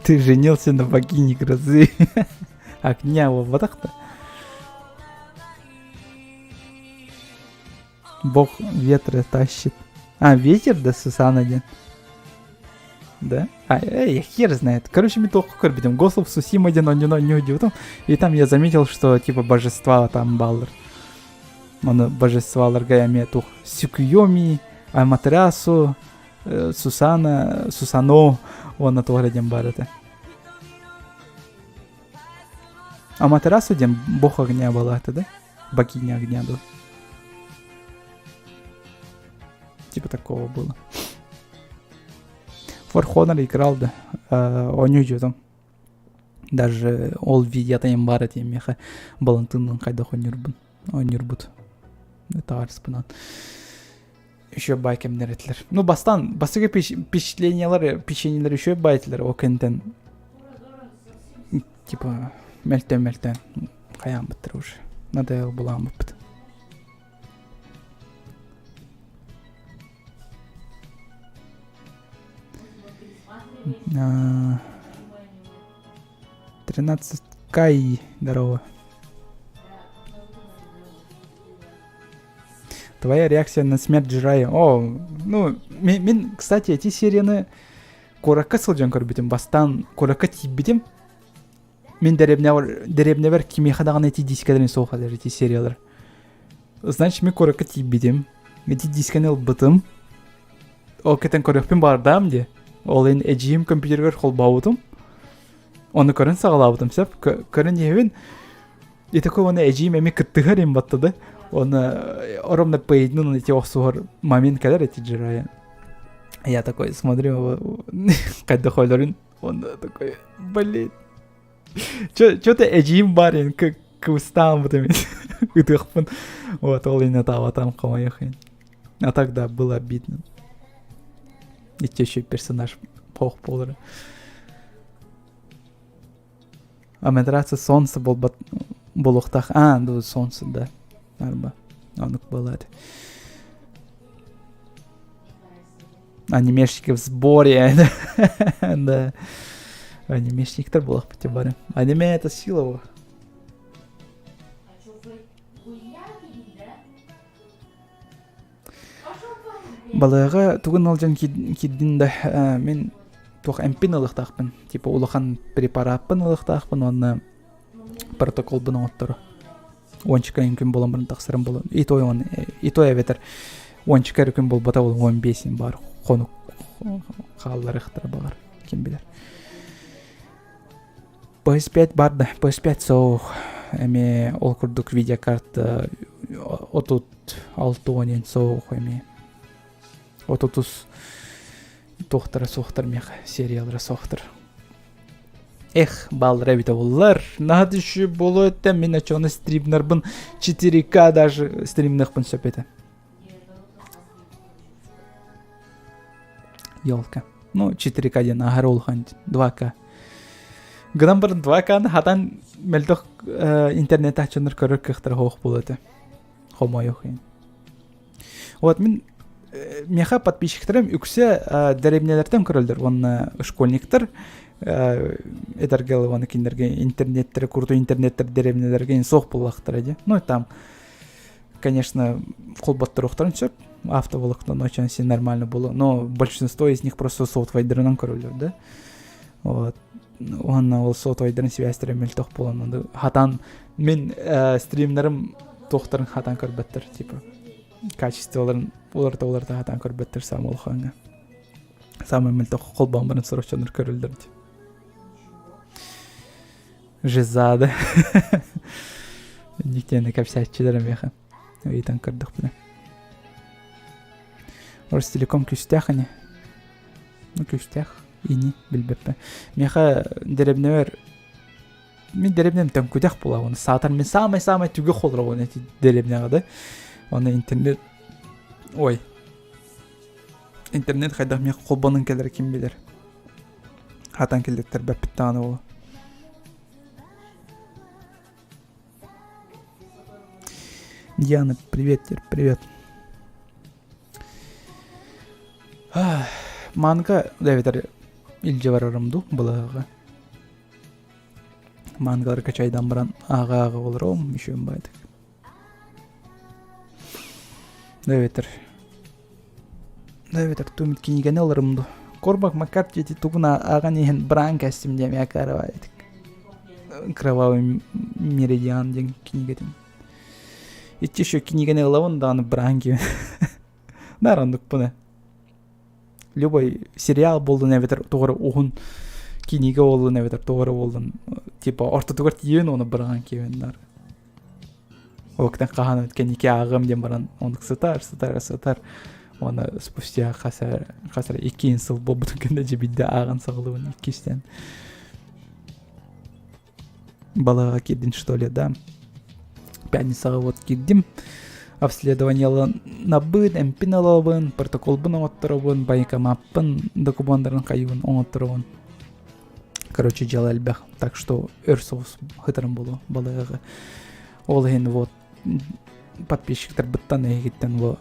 Ты женился на богине грозы. Огня в водах-то. Бог ветра тащит. Ветер, да, Сусана один. Да? Я хер знает. Короче, мы только корбидим. Гослов Сусим один, он не удивил. И там я заметил, что типа божества там Баллар. Он божествалар гаями тух Сюкьоми, Аматерасу, Сусано, он на то глядем барата. Аматерасу дем бог огня была, да? Богиня огня, да? Типа такого было. For Honor играл, да. Ойнойдум. Даже ол видеотайым бар этим меха балантынын кайда ойнюрбут. Это арспынан. Еще байкемдер этлер. Ну, бастыгы печеньелер еще байтылар о кентен. Типа мелтен. Каян быттыр уже. Надо булам быт. А, 13 Кай, здорово. Твоя реакция на смерть Джирая. О, ну, мен, кстати, эти серияны коракка сылжан көрбүтүм. Бастан коракка тийбитим. Мен деребневер кимехадаган эти дискаларын соохалар эти сериялар. Значит, мен коракка тийбитим. Эти дисканы албытым. Ол кетен коракпен бардам де. Ол ен эджиим компьютергер холбаутым. Оны көрін сағалабытым сәп. Көрін ебен. И такой оны эджиим эми кыттыгар ем баттады. Оны оромна пейднун эти осугар момент кадер эти Джирая. Я такой смотрю, когда хойлорин, он такой, блин. Чё-то эджиим барин, как устам вот этим. Утыхпын. Вот, ол ен атава там камаяхын. А тогда было обидно. И те еще персонаж пох полдары. А мен нравится солнце был ухтах. А, да, солнце, да. Арба. Анук болады. Анимешники в сборе. Да. Анимешниктер был ах бары. Аниме это сила. Балага тугун алжан киддин да мен тох эмпин ылыктакпын. Типа улахан препаратпын ылыктакпын, онна протокол бын оттуру. Ончика инкин болам барын таксырым болам. И той эветер. Ончика рүкүн бол бата бол 15 бар. Конук каллар ыктыра багар. Ким билер. PS5 бар да. PS5 со эми ол курдук видеокарта отут 6 со эми отутус тохтар меха сериалра сохтар. Эх, балдыра бите боллар. Нады şu болу өтті. Мен очоны стримнарбын 4К даже стримнықпын сөпеті. Ёлка. Ну, 4К ден ағар олған 2К. Гынан бұрын 2К-ны хатан мелдіқ интернет ачыныр көрір кіқтір хоқ болу өті. Хома yok ең. Вот мен меха подписчиктерім үксе дәребнелерден көрілдір. Оны школьниктер эдергел оны киндерге интернеттер, курту интернеттер деревнелерге соқ болақтыр еде. Ну, там, конечно, қолбаттыр оқтарын сөп, автоволоктан очень все нормально было, но большинство из них просто софтвайдерынан көрілдір, да? Вот. Оны ол софтвайдерын связьтерін мел тоқ болан. Хатан, мен стримнерім тоқтарын хатан көрбеттір, типа, качестволарын, оларда хатан көрбеттір сам олғанға. Самый мел тоқ қолбан барын сұрықчаныр көрілдір, типа. Жиза, да? Никтені кәпсәтчілерім еха. Өйтен көрдік біле. Ростелеком күстәқ әне. Ну, күстәқ. Ини, білбеппе. Меха деребневер. Мен деребнем тән көдәқ бола. Оны саатар мен самай-самай түге қолыра оны деребнеға да. Оны интернет... Ой. Интернет қайдақ меха қолбанын келер кем білер. Хатан келдіктер бәппіттағаны олы. Диана, привет, привет. Манга, да, илже барарымду булага. Мангалар качайдан баран ага болором, еще байтык. Да, тумит кинигене алырымду. Корбак макат жети тугуна аган ehen бран кастим дем якара байтык. Кровавый меридиан ден кинигетин. Итче еще кинигене алавын да аны бранги. Нарандык буны. Любой сериал болду неветер тоғыры оғын киниге болду неветер тоғыры болдun. Типа орта тоғыр тиен оны бранги кевендар. Оқтан қаған өткен ике ағым ден баран ондық сытар. Оны спустя хасар 2 жыл болбут күндө жебидде аган сагылыбын 2-тен. Балага кирдин, что ли, да. Пятницага вот кирдим. Обследованиялы набын, эмпин алабын, протоколбын оңотторобын, байкамаппын, документарын кайыбын оңотторобын. Короче, жалалбах. Так что өрсоус хытырым болу балага. Ол ген вот подписчиктер быттан эгиттен во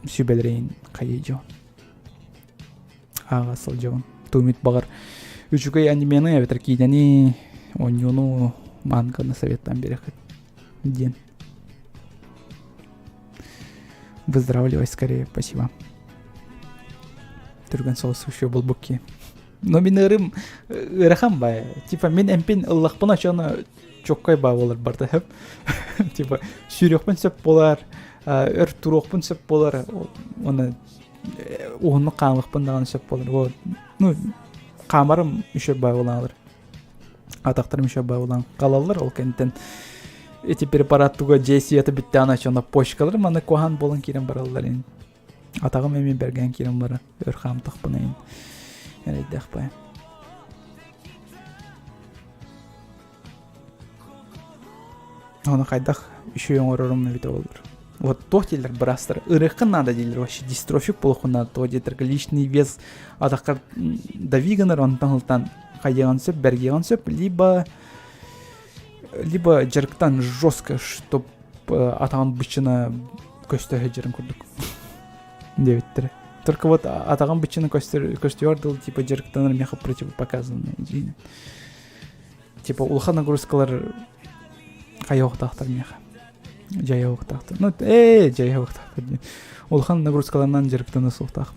сүбелерейин кайыжо. Ага сыл жабын. Тумит багар. Үчүкөй анимены эбетер кийдени онюну манганы советтан берекет. Ден. Выздоравливай скорее, спасибо. Түрген соус еще был буки. Но мен ырахам бай. Типа мен эмпин ыллакпын ачаны чоккай бай болар барда хеп. Типа сүрөкпүн сөп болар, өр турокпун сөп болар. Оны угунну камыкпын даган сөп болар. Вот. Ну камарым еще бай болалар. Атактарым еще бай болан калалар ол кенттен. Эти препараттуга жеси это битте аначона почкалар маны кохан болон кирен баралларын. Атагым эми берген кирен бара. Өрхам тахпынайын. Яны дахпай. Оны кайдах еще оңорорум бите болdur. Вот тохтилер брастер ырыкын надо дилер вообще дистрофик болухун надо то детер лишний вес атакар давиганер онтан кайган сөп берган сөп либо жерктан жестко, чтоб атаган бычына көстөрө жерин курдук. Дебиттер. Только вот атаган бычына көстөрдүл типа жерктан меха противопоказанный. Типа улха нагрузкалар кайоктактар меха. Жайоктактар. Ну, жайоктактар. Улха нагрузкаларынан жерктан суктак.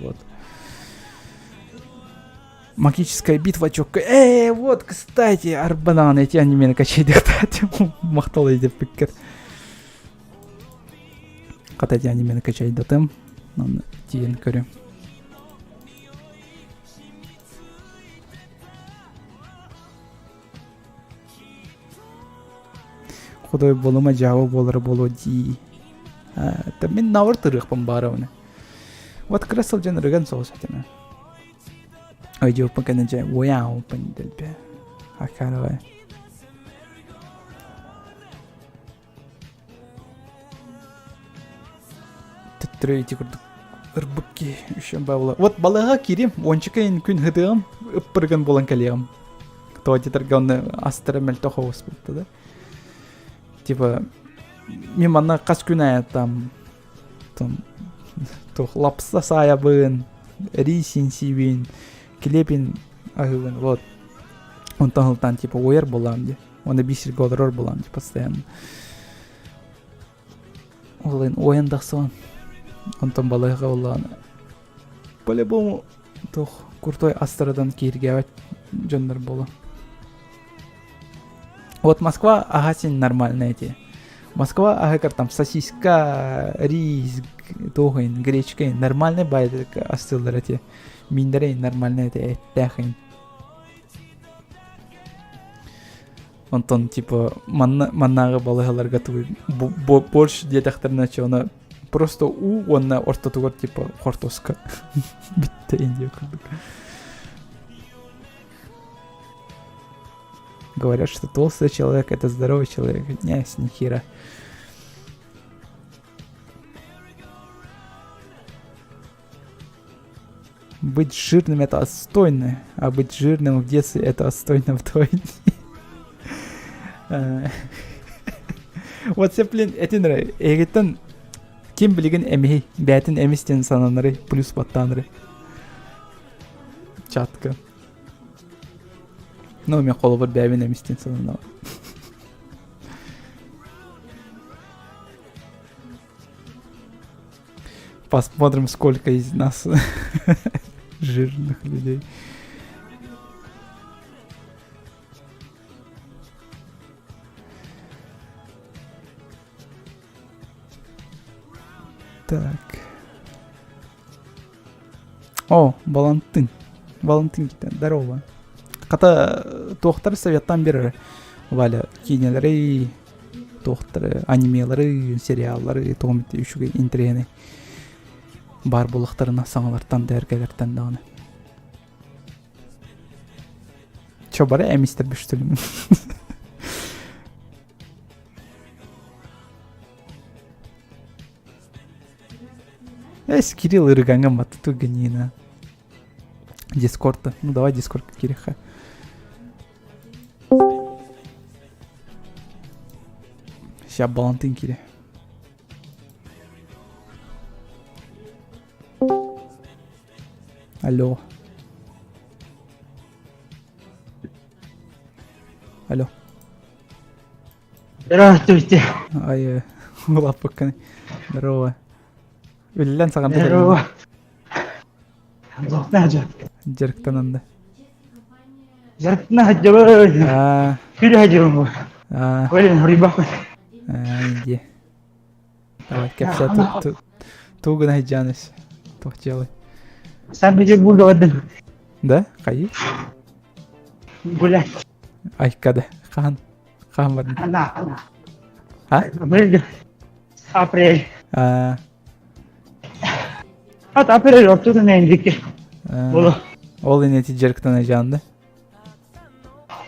Вот. Магическая битва чокка. Вот, кстати, арбанан эти аниме качайды кстати. Мактал иде пикер. Катати аниме качайды тем. Аны тиен көрөм. Кудой болума жабы болор боло ди. Та мен навыр тырыкпын барыбыны. Вот красыл жанрыган соус атына. Айдио пакана жай уяу панделбе. Акаровай. Титрейти курдук. Ырбыкки үшөн бабыла. Вот балага кирим, ончыкайын күн хыдыгым, ыппырган болан калегам. То титерге оны астыры мельтоховус болду да. Типа, мен мана кас күн аятам. Тох лапса саябын, рисин сибин. Клепин агывын, вот. Он таңылтан, типа, ойер болам, де. Оны бисер годырор болам, де, постоянно. Олайын, ойындақсан. Онтан балайға олағаны. По-любому, тох, куртой астырадан кейіргеват жондар бола. Вот Москва, ага, сен нормально эти. Москва, ага, кар там сосиска, рис, тогайн, гречка, нормальный байды астылдар эти. Миндерей нормально это эттехин. Онтон типа маннага балыгалар готовы борщ детахтарына чона просто онна ортотугор типа хортоска. Битте индия курдук. Говорят, что толстый человек это здоровый человек. Не, с нихера. Быть жирным это отстойно, а быть жирным в детстве это отстойно вдвойне. Вот все, блин, это нравится. Эгеттен ким билген эмей, бәтин эмистен сананыры, плюс баттаныры. Чатка. Ну, у меня қолы бар бәбин эмистен сананыры. Посмотрим, сколько из нас жирных людей. Так. О, Валентин. Валентин китен. Здорово. Ката тохтар советтан бері Валя кинелері tohtları, animelari, serialları, tomiti üçüge intreni bar bulaklarına sağlardan dergelerden dağını. Çobara emistir büstülüm. Кирилл ырыганга матыту гнина. Дискорд-то. Ну давай Дискорд, Кириха. Сейчас балантин Кири. Алло. Алло. Здравствуйте. Ай, лапка. Здорово. Үллән саған да Здорово. Зоқтан Жеріктен анда. жарықтың хаджабы. Күлі хаджабы. Өлен рибақы. Инде. Давай, кәпсә туғын хайджаныз. Тоқчалы. Сән бежек бұл ғадын. Да? Қайы? Бұлі. Айкады. Қан бардың. Ана. А? Бұлі. Апрель. At апрель ortada ne indik? Bolu. Ол инети жеріктен хайджанды.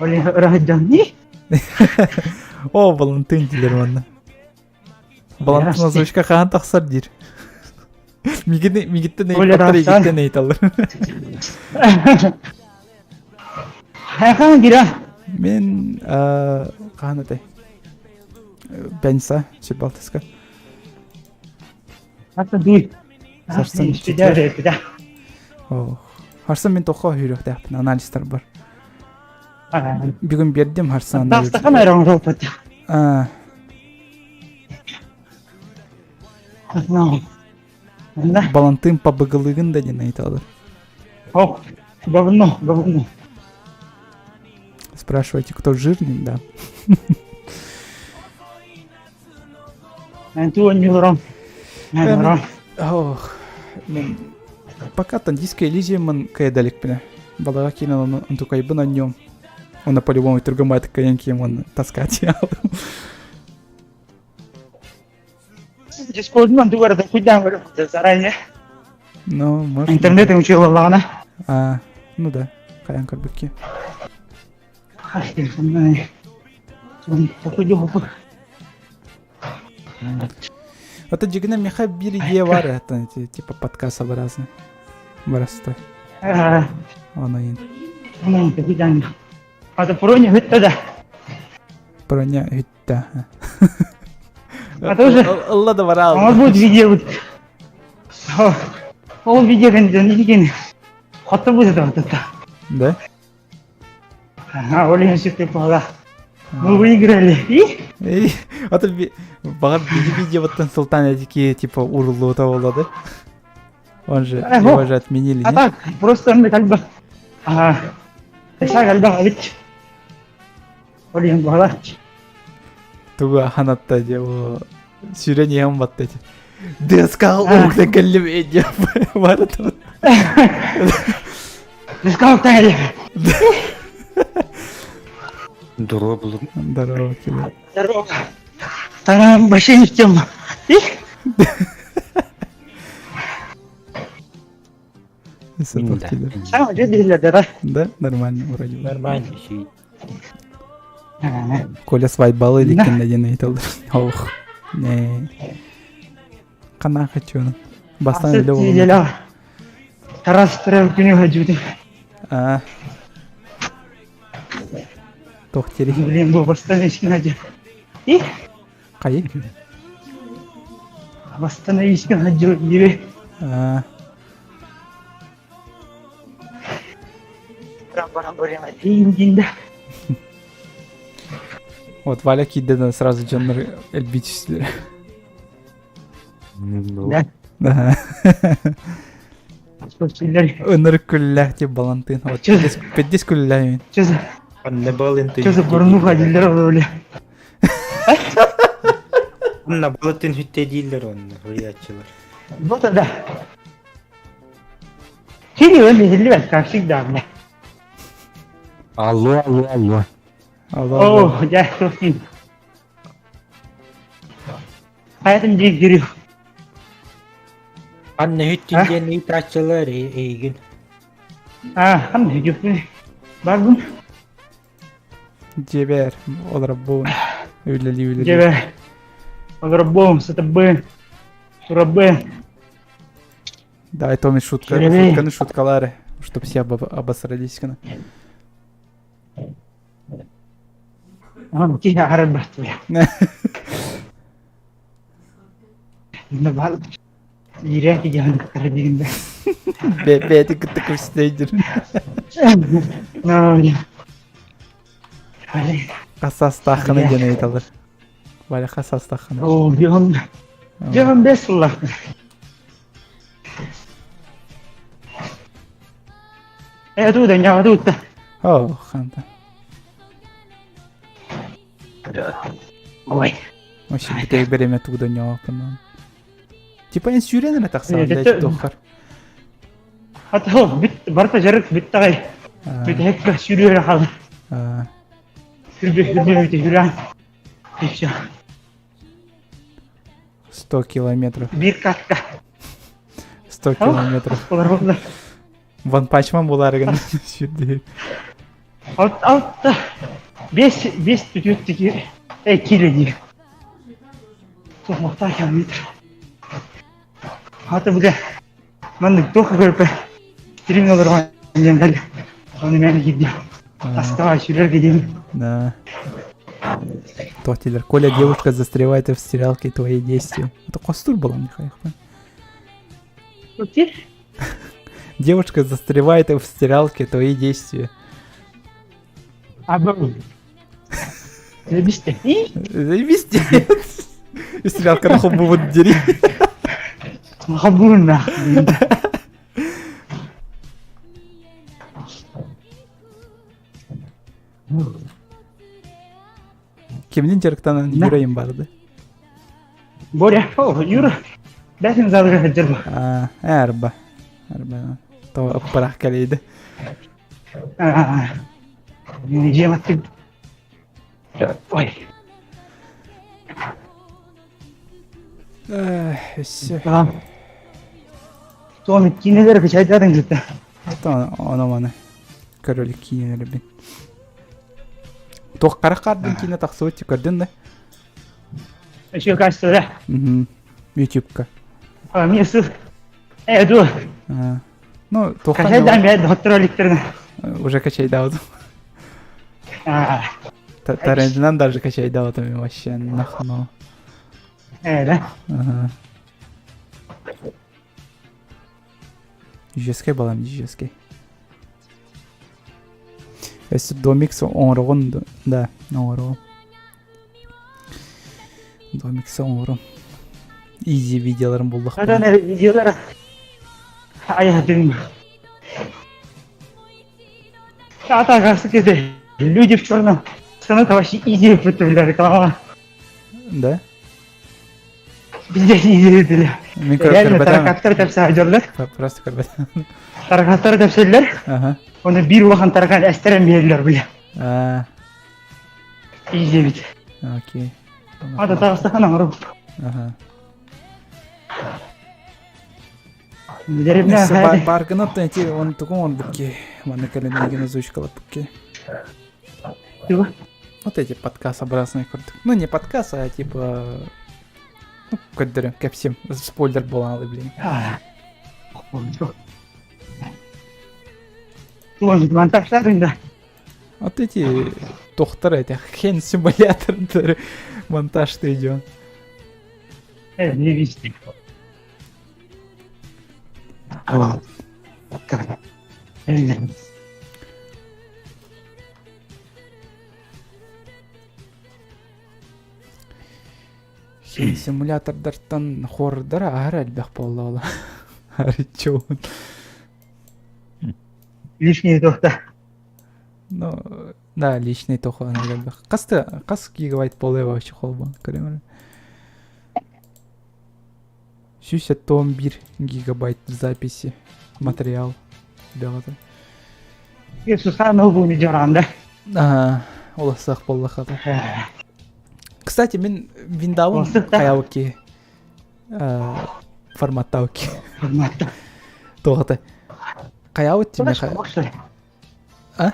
Өлен рахаджан. Не? О, балантын дилер манда. Балантын озвучка қан тақсар дир. Мигітті нейт баттар егітті нейт алыр. Хайқан кира. Мен қан атай. Бәнса, шебалтыска. Ата дуй. Сарсан Спидер. Харсан мен тоққа үйрек дәпін, аналистер бар. Бүгін бердім Харсан. Тақстақан айран ропат. Балантын пабығылығын да ден айталыр. О, говно. Спрашивайте, кто жирный, да. Антуан Милором. Ох, мен пока тандийская Элизия ман каядалик піне. Балаға кейін оны ұнтуқайбын аннем. Оны по-любому тұргымайды каян кейін оны таскать алым. Дискордман дуарда кудан вырықты заранее. Ну, может. Интернет учил Аллана. Ну да, каян көрбікке. Ай, телефоннан. Походу. Это жигіне меха бір идея бар, это типа подкаст разный. Барастой. Оны ең. Ну, кудан. Ата проня хытта да. Проня хытта. А тоже? Алла да бар алды. Он будет видео. Ол видео не деген. Хотта будет это. Да? Олег Сергеевич пала. Мы выиграли. Эй, а то бағар видео баттан Султан әдеке типа урылу та болады. Он же его же отменили, А не? так, просто он кальба. Кальба ведь. Олег пала. Туга ханатта де о сүйрені ем батты де. Дескал уқта кәлім әде бар атыр. Дискал тәңелі. Здорово было. Здорово, келе. Здорово. Там бассейн тема. Сапар келе. Сам же дилер да. Да, нормально, вроде бы. Нормально. Коля свайбалы екен деген айтылды. Ох, не. Қана хочу оны. Бастан өлі болу. Ела. Тарас тірі күні ғажуды. Тоқтері. Блин, бұл бастан ешкен ғажу. Қайы? Бастан ешкен ғажу ебе. Барам барам дейін. Вот Валя кидден сразу жанр эльбичесли. Да. Да. Спасибо. Өнір күлләх деп балантын. Вот 50 күлләх. Че за? Анна балентин. Че за бұрынғы ғадилер олы? Анна балентин хүтте дейілдер онны, риятчылар. Вот да. Кені өнді хилбәт, как всегда. Алло. Алло. О, я тоқин. Hayatım diye giriyor. Anne hüttünden iyi taşçılar iyi gün. Hem de yok. Var bunu. Ceber. Olar bu. Öyle. Тебе. По-другому, с тобой. Турабе. Давай, Томми, шутка. Черевей. Шутканы, шуткалары. Чтоб все обосрались. Кана. Ama ki harap bahtı ya. Ne var? Yürek geldi karabinde. Бети кытты көрсетейдір. Ne oluyor? Hadi. Қасас тақыны ден айталыр. Валя қасас тақыны. Oo, Diyorum besullah. Tu da nyawa tutta. О, ханта. Ой. Вообще, бітей береме туғда нявапын. Типа, ен сүйреніне тақсам, Evet, дәйті тоқар. Hatta o barta jarık bitti gay. Bir de hep sürüyor hal. Yürüyor. İşte 100 километров. bir katka. 100 километров. Olar. Ван Пачман болар екен сүйрде. Altta 5 tutuyor kilo diyor. Çok kilometre. Hatta bu da ben de çok görpe. Trim olur var jengel. Onu ben gidiyorum. Askava sürüyor gidiyorum. Да. Тохтилер. Коля, девушка застревает в сериалке твои действия. Это костур была, Михаил. Okey. Девушка застревает в сериалке твои действия. Abi. Ne biste? Везде. И сериалка на хоббу вот дери. Habuna. Kimnin жарықтан yüreğim vardı. Borya. Yürü. Dersin zaten hacır mı? Erba. То аппарах калейді. Ne diyeceğim attık. Oy. Все. Tamam. Sonra kineleri kaçaydın gitti. Это оны королик киінер бен. Тоқ қара қардың кейіне тақсы өтті көрдің да? Şu kaçtı da. YouTube-ка. Мен сыр. Ду. Ну, тоққан Kaçaydan bir doktorliklerine. уже качай даудым. Тарантинан даже качай даудым вообще нахуй. Öyle. Жескай балам, жескай. Если домикс оңырғын, да, оңырғын. Домикс оңырғын. Изи видеоларым болдық. Hatta ne videolara. Hayatım. Hatta karşı kedi. Люди в черном. Станут вообще изи фотографии реклама. Да? Bizde izi dediler. Мен Реально көрбәтәмін. tarakatları tepsi hacırlar. Просто көрбәтәмін. Tarakatları tepsiler. Onu bir vakit tarakat esteren verirler bile. İzi bit. Окей. Hatta tağısta kanam arım. Derim ne hadi. Баргынып найти, он тұғын он бүкке. Маны кәлінеген озвучкалап бүкке. Вот эти подкастобразные көрдік. Ну, не подкаст, а типа... Ну, көддірі, кәпсем. Спойлер болғаны, блин. Tuğun montajlarında. Вот эти тоқтар, эти хен симулятордары монтажды идет. Evet, ne bilsin. Tamam. Evet. Хен симулятордардан хордар ары әлбәқ болды ола. Ары чоуын. Лишний тоқта. Ну, да, личный тоқуан әлбәқ. Қас гигабайт болды вообще қолбан, көремір. 61 гигабайт записи, материал. Бәғаты. Susana bu ne jaranda. Оласақ болды қаты. Кстати, мен Виндауын Осы да. қаяуы ке форматтауки. Форматта. Тоғыты. Қаяуыт тебе? Флешка бок, что ли? А?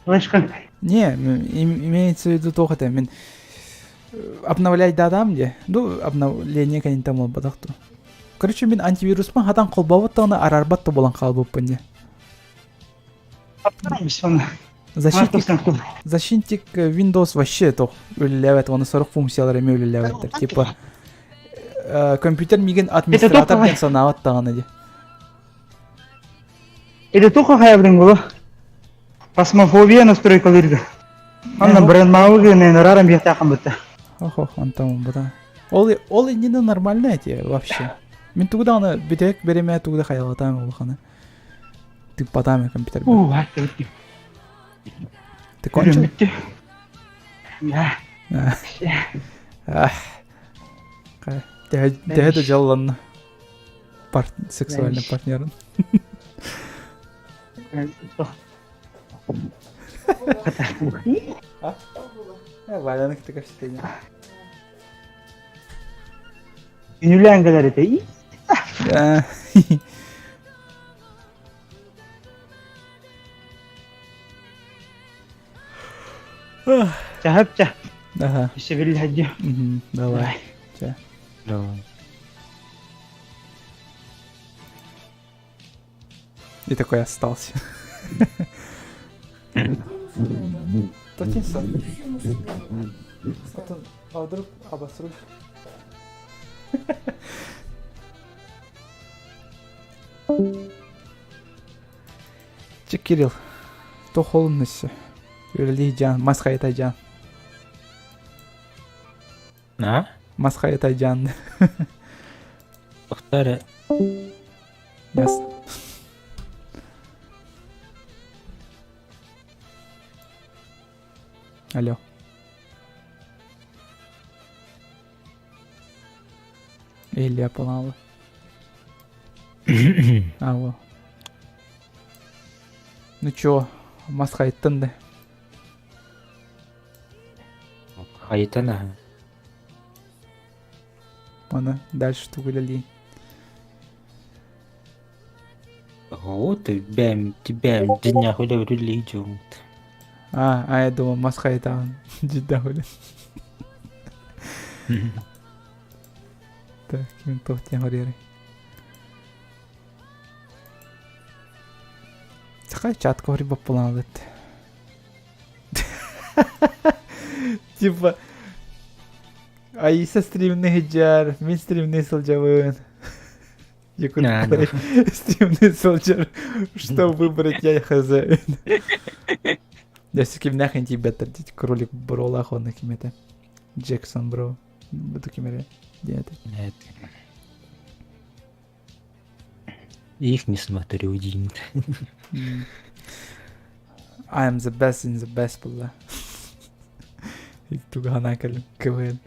Флешка. Не, имеется в виду тоғыты. Мен обновлять дадам де. Ну, обновление кәнен там ол бадақту. Короче, мен антивируспан хатан қолбауыттығына арарбатты болан қалбыппын де. Защитник Windows вообще тоқ өліләвәт, оны сұрық функциялар әме өліләвәттір. Типа, компьютер меген администратор бен санават тағаны де. Это только хаябдың болу. Пасмофобия настройкалырды. Анна бренд-мауғы мен рарам бияқтақын бұтты. Ох, антамын бұда. Ол инені нормально әте вообще. Мен туғда аны бітек береме туғда хаялатам олғаны. Ты потами компьютер. Атты бітті. Ты кончил? Бітті. Да. Дәді жалланны. Сексуальный партнерын. Валяны кітігі істейін. Юлянгалар это и? Чахапча. Ага. Еще вели хаджи. Давай. Ча. Давай. И такой остался. Тотинса. А вдруг обосрусь? Че, Кирилл, то холодности. Юрилийджан, масхай тайджан. А? Масхай тайджан. Повторяй. Ясно. Алло. Или я полала. Во. Ну чё, масха айттың да? Айтана. Оны дальше түгілелейін. О, ты тебя дня хуля в религию. Я думал, масха айтаған. Жидда хуля. Так, кем тоқтен ғырері. Сақай чатқа ғыры бап болан алды. Типа, Аиса стримный хиджар, мен стримный сылжавын. Стримный сылжар, что выбрать я хозяин. Если кем нахрен тебе тратить кролик бро лахо на кем-то. Джексон бро. Буду кем-то. Нет. Их не смотрю, один. I am the best in the best, бля. И туга накалим КВН.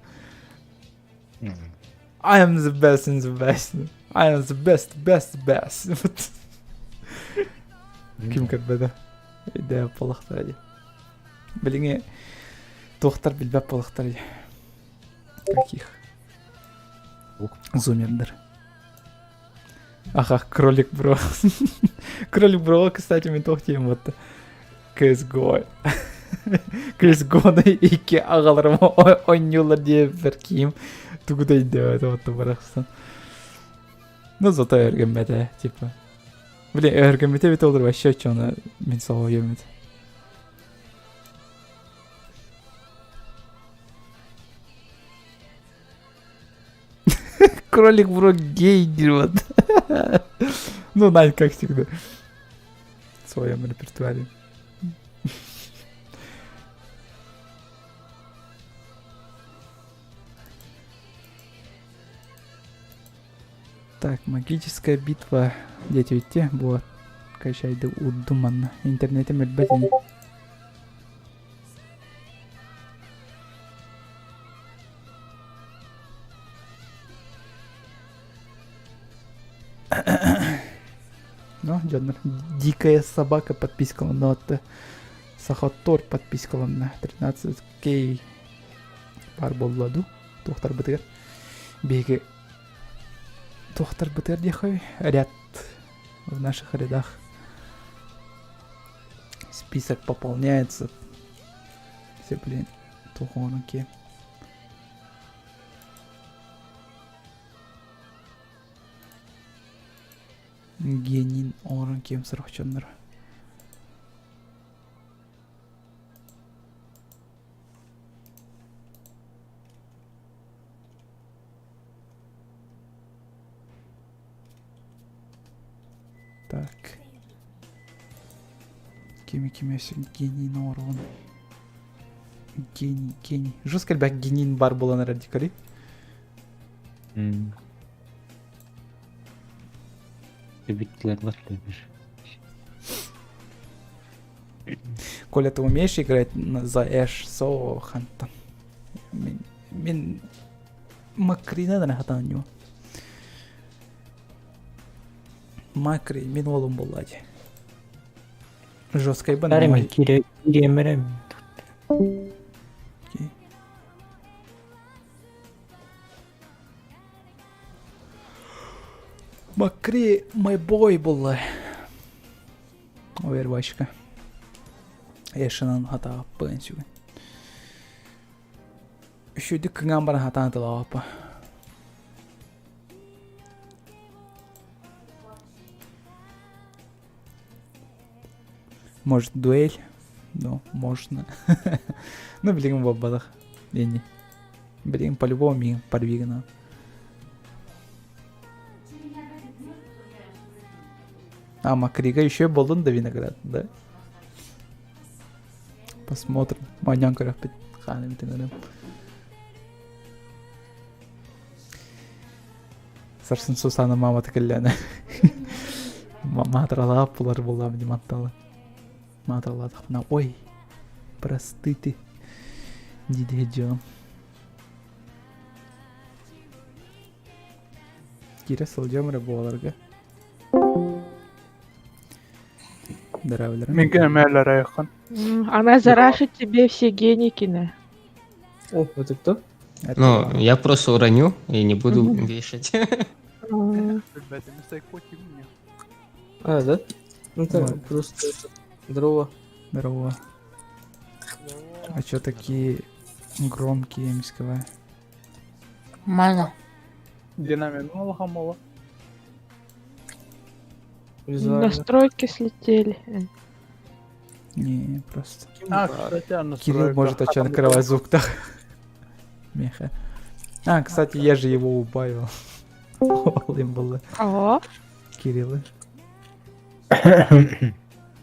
I am the best in the best. I am the best. Вот. Ким как беда. Идея полахтади. Блин, тоқтар билбеп полахтади. Каких? Зумердер. Ага, кролик бро. Кролик бро, кстати, мен тоқтайым вот. CSGO. CSGO-ны ике ағаларыма ойнылар деп бір киім. Тугудай деп отты барақстан. Ну, зато өргенмеді, типа. Блин, өргенмеді бет олар вообще чоны мен соға емеді. Кролик бро гей дерет. Ну, Надь, как всегда. В своем репертуаре. Так, магическая битва. Дети ведь была. Кайшайды удуманна. Интернете мельбетини. Ну, жаднар. Дикая собака подпискала на вот Сахатор подпискала на 13 кей пар болладу. Тоқтар бітігер. Беги. Доктор Батердихой ряд в наших рядах. Список пополняется. Все, блин, тухонки. Генин орын кем сұрақчандар. Так. Кеме генин орын. Гений. Жесткий бәк генин бар болан радикали. Любитель бар любишь. Коля, ты умеешь играть за Эш Со Хантан? Мен Макрина да хатан него. Макри, мен олым болады. Жесткий бан. Дарымен киремерем. Макри, мой бой болды. Овервачка. Эшенан хата пенсию. Шуды кынган бара хатан тылапа. Может дуэль? Ну, можно. Ну, блин, в ободах. Не. Блин, по-любому ми подвигано. А, Макрига еще и болдун да виноград, да? Посмотрим. Манянка рахпет. Ханем тенерем. Сарсын Сусана мама текелляна. Мама трала пулар була мне мантала. Матрала тахна. Ой, просты ты. Дидеджо. Кира солдем рыболарга. Здравствуйте. Мегамеля Райхан. Она зарашит тебе все геникины. О, это кто? Ну, я просто уроню и не буду вешать. Ребята, не сайкоти мне. А, да? Ну так, Вот. просто здорово. Здорово. А чё такие громкие, мисковая? Нормально. Динамик мало. Визуально. Настройки слетели. Не, просто. Кстати, она Кирилл может очень открывать звук так. Меха. А, кстати, я же его убавил. Олым было. О, Кирилла.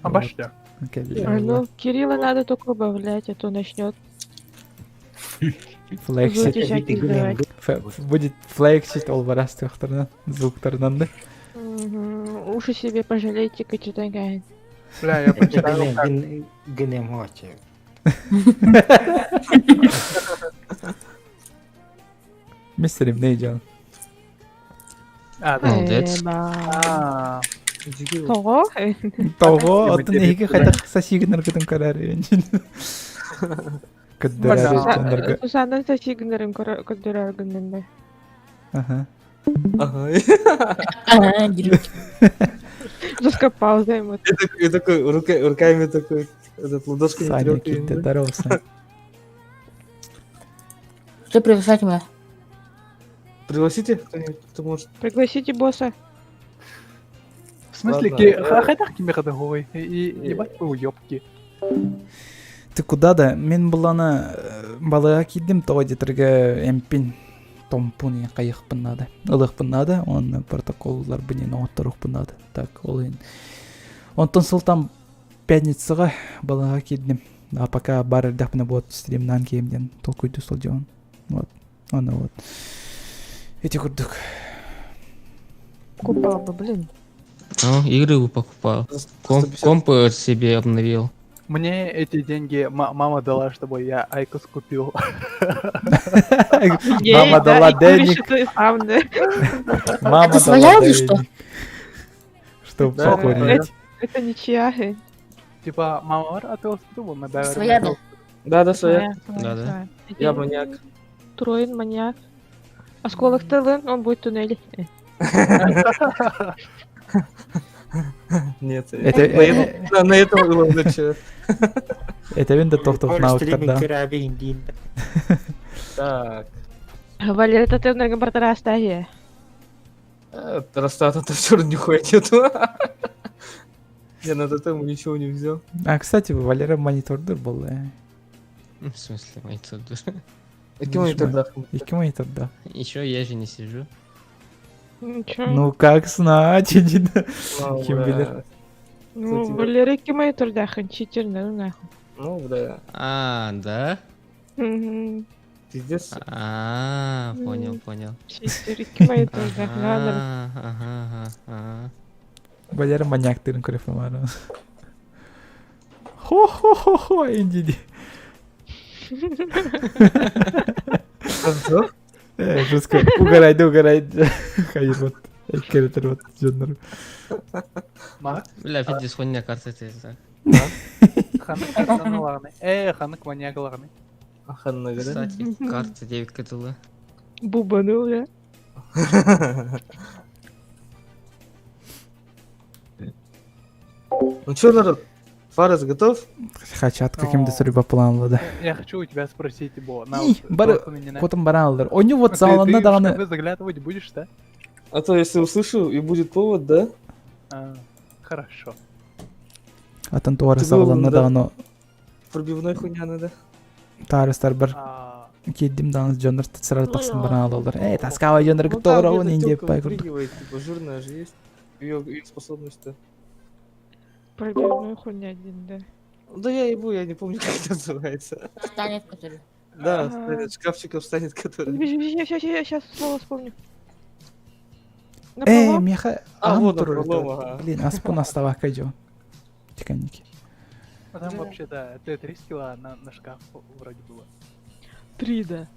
Обошля. ну Кирилла надо только убавлять, а то начнет Флексит. звуки всякие издавать. Будет флексить олбарас төхтөрнөн, звуктарынан да. Уши себе пожалейте, качетагайн. Бля, я почитаю. Гнем хоче. Мистерим нейджан. А, да. Молодец. А, Того? Того, атын эйге хайта сасигнер гытын карары. Кыддырары жандарга. Сусандан сасигнерим көддөрөргүнүндө. Ага. Ага. Ага, дерёт. Жестко пауза ему. И такой, руками такой, этот ладошку не Саня, трёт. китте, здорово, Саня. Что приглашать меня? Пригласите кто-нибудь, кто может. Пригласите босса. в смысле, Ладно. хайдах кимеха дагой. И ебать вы уёбки. Ты куда да? Мен буланы балыга кидим, тоодитирге эмпин томпуни кайыкпын нада. Ылыкпын нада, он протоколлар бинен отторукпын нада. Так, ол ен. Онтон сылтам пятницага балыга кидим. А пока бар дахпына бот стримнан кемден толкуйду сол жон. Вот. Она вот. Эти курдук. Купал бы, блин. Ну, игры бы покупал. Комп себе обновил. Мне эти деньги мама дала, чтобы я Айкос купил. Мама дала денег. Ты сам, да? Мама Это своя дала или что? денег. Чтоб Да, покурить. Это ничья. Типа, мама, а ты успел, мы даже... Своя, да? Да, своя. Да-да. Я маньяк. Троин маньяк. Осколок-тылын, он будет туннель. Нет. Это На этом было лучше. мен де тоқтық навыктарда. Керабе индин. Так. Валера, это ты на бартараста я. Растата-то все равно нихуя нету. Я на тотему ничего не взял. А, кстати, Валера монитордыр был. В смысле, мои тут? Каким они тогда? Екі мониторда. Еще я же не сижу. Ничего. Ну, как знать, дейді. Ну, Кем бля. билер. Ну, кстати, Валера, кемай турдахан, читер, ну нахуй. Ну, бля. А, да? Мгм. Пиздец. Понял. Читер, кемай турдахан, ладно. Ага. Валера маньяктырын көріп амары. Хо-хо-хо-хо, индиди. Что? Жестко. Угорайды. Хайыр вот. Керетер вот. Жоннор. Мак, Бля, фидис хуйня карта ты. ханық саналағыны. Ханық маньягалағыны. Аханна говорит. Кстати, карта 9 катылы. Бубанул, да? Ну что, народ? Фарес готов? Хачат каким-то судьба планлады. Я хочу у тебя спросить, Бо. И, бары, потом баралдар. Onu вот Ты залында в дағаны. шкафы заглядывать будешь, да? А то если услышу и будет повод, да? Хорошо. Атын туары Ты сағалында был, да? дағаны. Пробивной хуйня надо. Тарыстар бір А, кеддім дағыныз жондар сырат тақсын баралдар. Таскава жондар күттоғыр оғын инде пай күрді. Типа жирная же есть. Ее способность-то. Пробивной хуйня один, да. Да я ебу, я не помню, как это называется. Станет, который. Да, Ага. станет, шкафчиков станет, который... Сейчас слово вспомню. Напролом? Меха А, ағын вот, тұр. напролом, ага. Блин, аспын оставака жо. Тиканники. а там вообще, да, 3 скилла на шкаф вроде было. 3, да.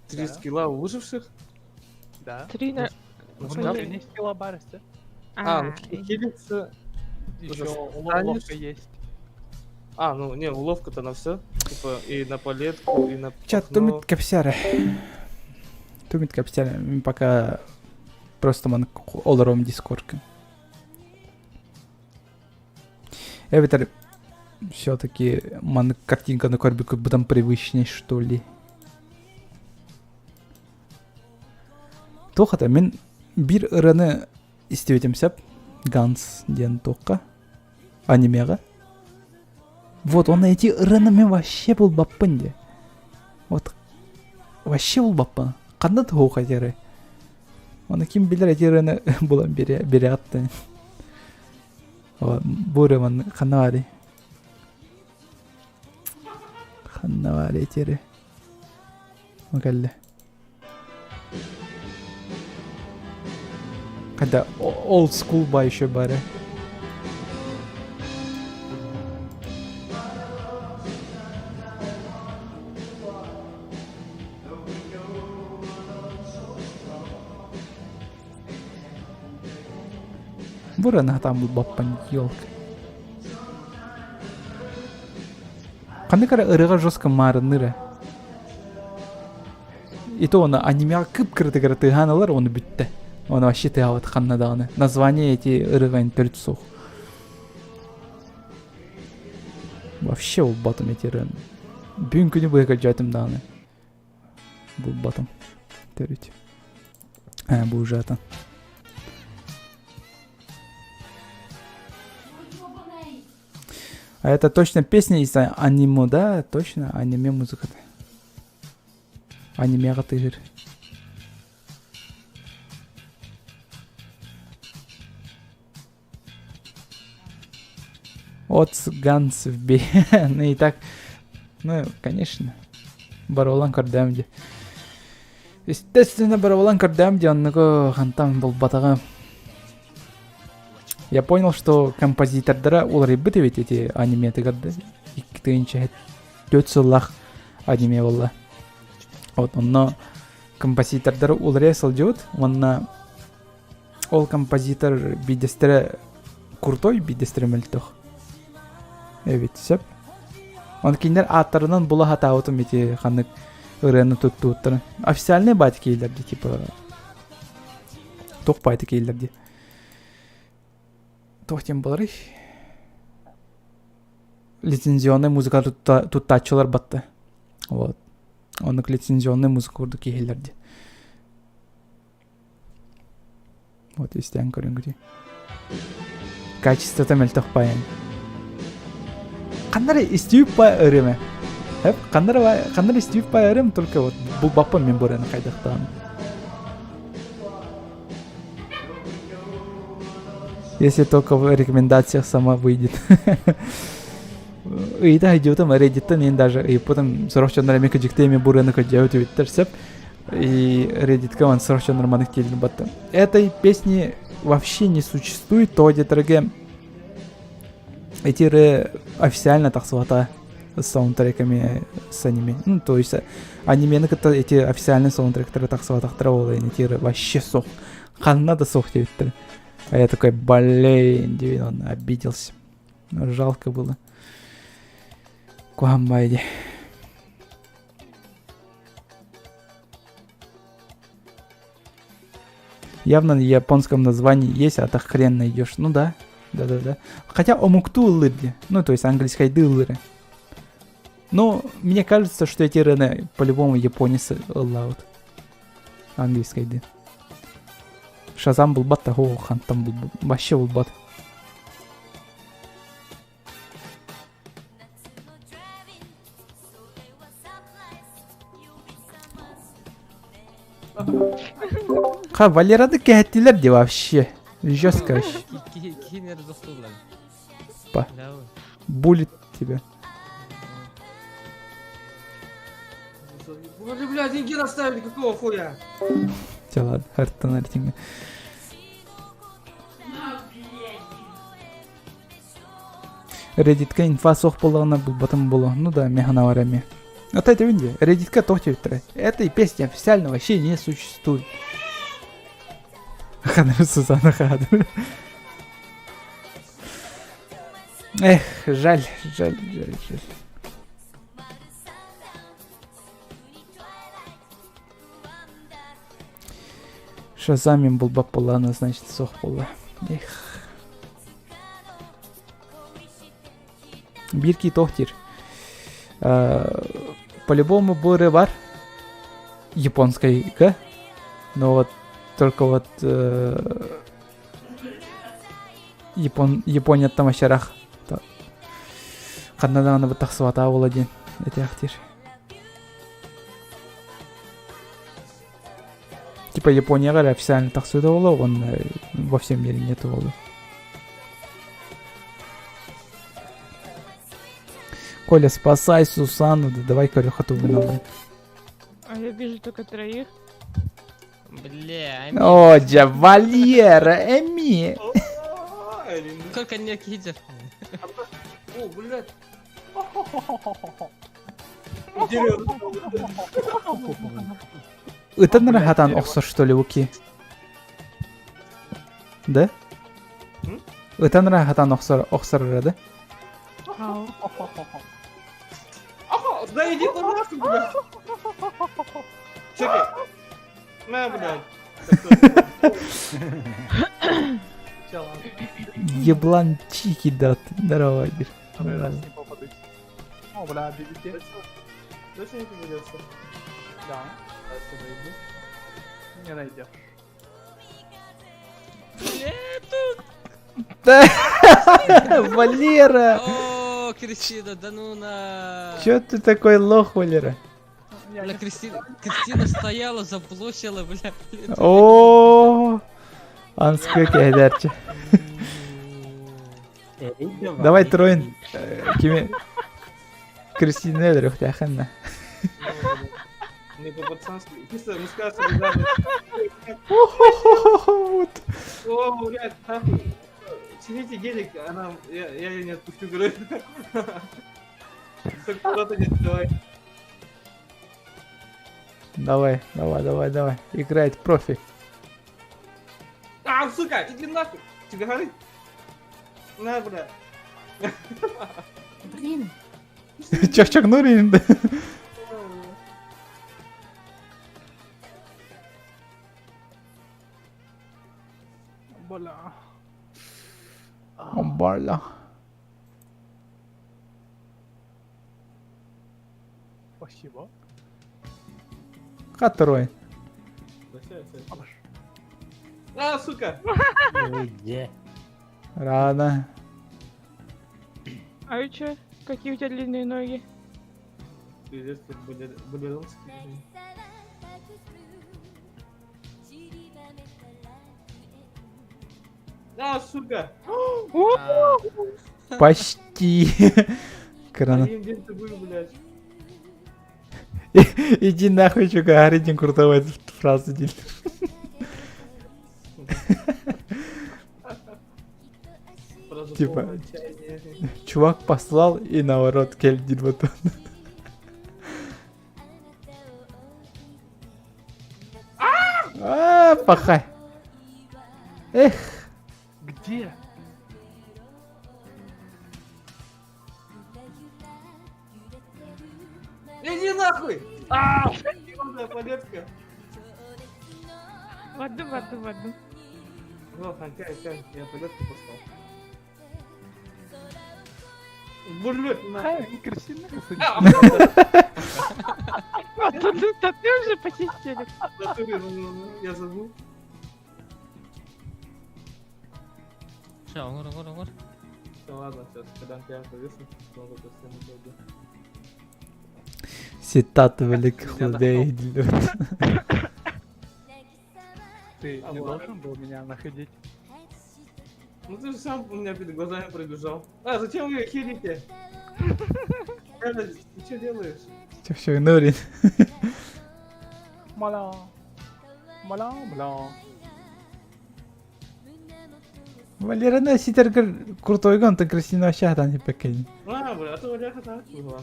3 скилла у выживших? Да. 3 на... Ну, У шкаф? меня не скилла барista. Ну хилиться... Еще Встанешь? уловка есть. Ну не, уловка-то на все. Типа и на палетку, и на... Чат, окно. тумит кәпсәрі. Тумит кәпсәрі. Мен пока просто маны оларом дискордка. Эвитер, все-таки маны картинка на корбе как будто привычней, что ли. Тоқата, мен бір ыраны істеуетем сәп. Ганс ден тоққа. Анимеға. Вот, он эти ыраны мен вообще был баппын де. Вот. Вообще был баппын. Қанда тоқ әтері. Оны кім білер әтері ыраны болан бере атты. Бұры ман қанна вали. Қанна вали әтері. Мағалли. Когда old school бай еще бары. Бурана там был баппан елка. Қандай кара ырыға жостка мары ныры. И то оны анимеға кып-кірді кірі тығаналар, оны бүтті. Оны вообще тыға қанна дағаны. Название эти ырығайын төрт соқ. Вообще ол батым эти ырығын. Бүгін күні бұйға жатым дағаны. Бұл батым. Төрет. Бұл жатын. А это точно песня из аниме, да? Точно аниме музыка. Анимеға тыжыр. От Ганс в Б. Ну и так. Ну, конечно. Баролан Кардамди. Естественно, Баролан Кардамди, он хантам был батага. Я понял, что композитордара олар бит ведь эти аниме тыгарды. Иккитинче төтсыллах аниме болла. Вот, но композитордары олар сылжут, онна ол композитор бидестре крутой бидестре мөлтөх. Evet, сеп. Он киндер аттарынан була хатаутым эти ханнык ырыны туттуттарын. Официальный бат кейлерди, типа тохпайты кейлерди. Тохтем болары. Лицензионный музыка тут тачылар батты. Вот. Он лицензионный музыка урду кейлерди. Вот истян көрүнгү. Качество тамел тохпайын. Кандары истип па ыреме. Хеп кандары истип па ырем только вот бу бапа мен бораны кайдактан. Если только в рекомендациях сама выйдет. И да, идет там Reddit, не даже. И потом срочно нормально жиктеми бураны кодяют и виттерсеп. И Reddit он срочно нормально телен бата. Этой песни вообще не существует, то где треге эти официально так свата с саундтреками с аниме. Ну, то есть аниме, это эти официальные саундтреки, которые так свата траволы, эти вообще сох. Ханна да сох виттер. А я такой, блин, он обиделся. Жалко было. Куамбайди. Явно на японском названии есть, а так хрен найдешь. Ну да. Да. Хотя омукту улырди. Ну, то есть английской дылыры. Но мне кажется, что эти рены по-любому японцы лаут. Английской ды. Шазам был бат, того хан там был вообще был бат. Ха, Валерады кәттилер де вообще. Жестко вообще. Кинер застулар. Па. Булит тебя. Вот, блядь, деньги наставили, какого хуя? Все, ладно, хартана рейтинга. Reddit'ка инфа соқ болғана бұл батым болу. Ну да, механаварами. Вот это видите, Reddit'ка тохтевитер. Этой песни официально вообще не существует. Ханыр Сузана Хадыр. Эх, жаль. Шазамин был бапулана, значит, сох была. Эх. Бирки тохтир. По-любому был бар японской, да? Но вот только вот Япония там ашарах. Канадан вот так свата владен. Эти ахтир. Типа Япония официально так судовала, он во всем мире нету волы. Коля, спасай Сусану, да давай Корюхату виноват. А я вижу только троих. Бля, О, джа, Валера, Эми. сколько не кидер. О, блядь. Это нарахатан оксор, что ли, уки? Да? Это нарахатан оксор, да? Ау. Ага, да иди ты нахуй, блядь. Чекай. На, блядь. Все, ладно. Ебланчики, да, ты здорово, Гир. Второй раз не попадусь. О, бля, бегите. Точно не придется? Да. Отсюда иду. Не найдешь. Валера! О, Кристина, да ну на... Чё ты такой лох, Валера? Бля, Кристина стояла, заблочила, бля. О, анскы кәдәрчі. Давай троин. Кеме... Кристина өлірік тәхінна. Не по-пацански. Чисто мужская солидарность. О, блядь, нахуй. Снимите денег, она... Я ее не отпущу, говорю. Так куда-то не давай. Давай. Играет профи. А, сука, иди нахуй. Тебе говорит? На, бля. Блин. Чак-чак нурин. Бля. Барла. Спасибо. Который? А, сука! Ой, где? Рано. А вы чё? Какие у тебя длинные ноги? Пиздец, как балеринский. А, сука! Почти. Крана. Один день ты был, блядь. Иди нахуй, чё, Гарритин крутого эту фразу делит. Просто Типа. полное отчаяние. Чувак послал и наоборот кельдин вот он. Пахай. Эх, Где? Иди нахуй! А! Ебаная палетка! В одну. Ну, ханкай, я палетку послал. Блядь, нахуй! Не красиво. А то ты уже почистили. В натуре, ну, я забыл. Все, угор. Да ладно, сейчас, когда я повешу, то он это всем уйдет. цитаты великих людей. Ты не должен был меня находить. Ну ты же сам у меня перед глазами пробежал. А, зачем вы херите? Ты что делаешь? Все, игнорит. Маля. Валера, на ситер крутой гон, ты красиво щахтан не пекень. А, бля, а то Валяха так была.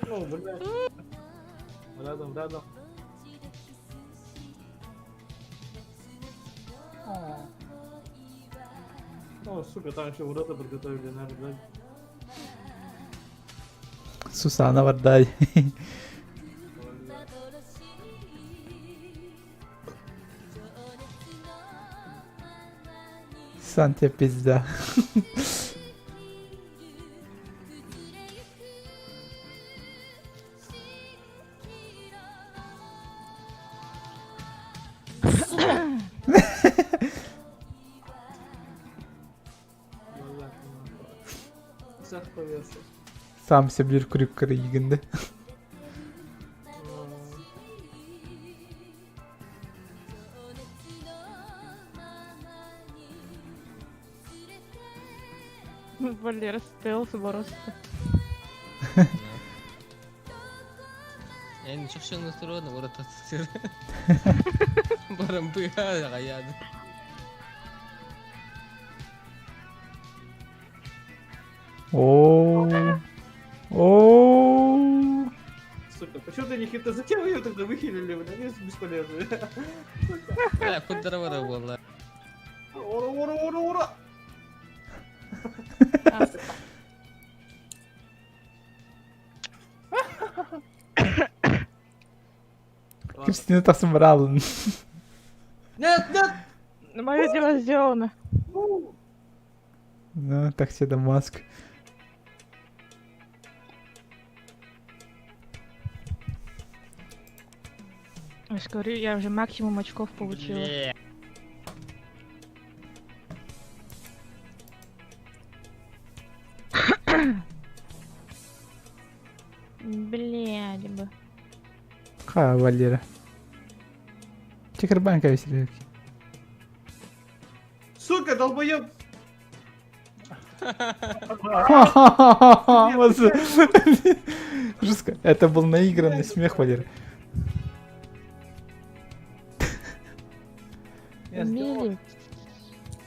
Ну, бля. Рядом. О, сука, там еще урода подготовили, надо, блядь. Сусана вардай. Сантья пизда. Всех повесил. Сам себе bir крюк егінді. Валера стелс бороться. Yani çok şey nasıl ne orada tutuyor. Barın bıya kayada. Ооо. Сука, почему ты не хита? Зачем вы ее тогда выхилили, бля? Они бесполезные. Ya kudara var valla. Ура! Кристина Тасым Раллен. Нет! Мое дело сделано. Ну, так себе до маск. Я же говорю, я уже максимум очков получила. Блядь бы. Ха, Валера. Чекербанка веселее. Сука, долбоёб! Жестко. Это был наигранный смех, Валера. Мили.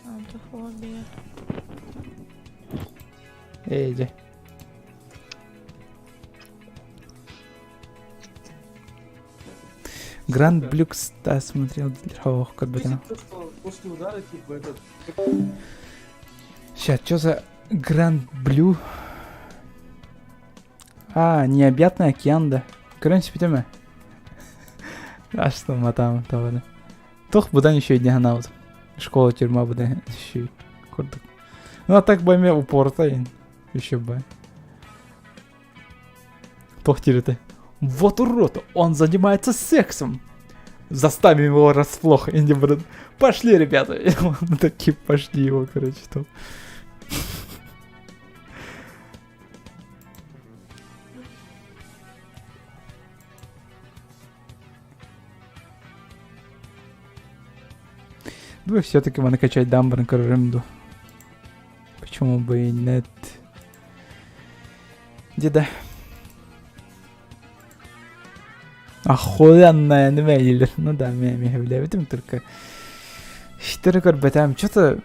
Антофобия. Эй, иди. Гранд Блюкс, да, смотрел. Ох, как бы там. После удара, типа, этот... Сейчас, что за Гранд Блю? А, необъятный океан, да. Короче, А что мы там, товары? Тох, будан еще и диагноз. Школа, тюрьма буде ще курдук. Ну а так байме упортайын. Еще бай. Тохтирите. Вот урод, он занимается сексом. Заставим его врасплох. И не будут. Пошли, ребята. И мы такие пошли его, короче, там. Давай все-таки накачать дамбер на рымду. Почему бы и нет? Деда. Охуенная нема. Ну да, я билебитим только. Штыры көрбетем. Что-то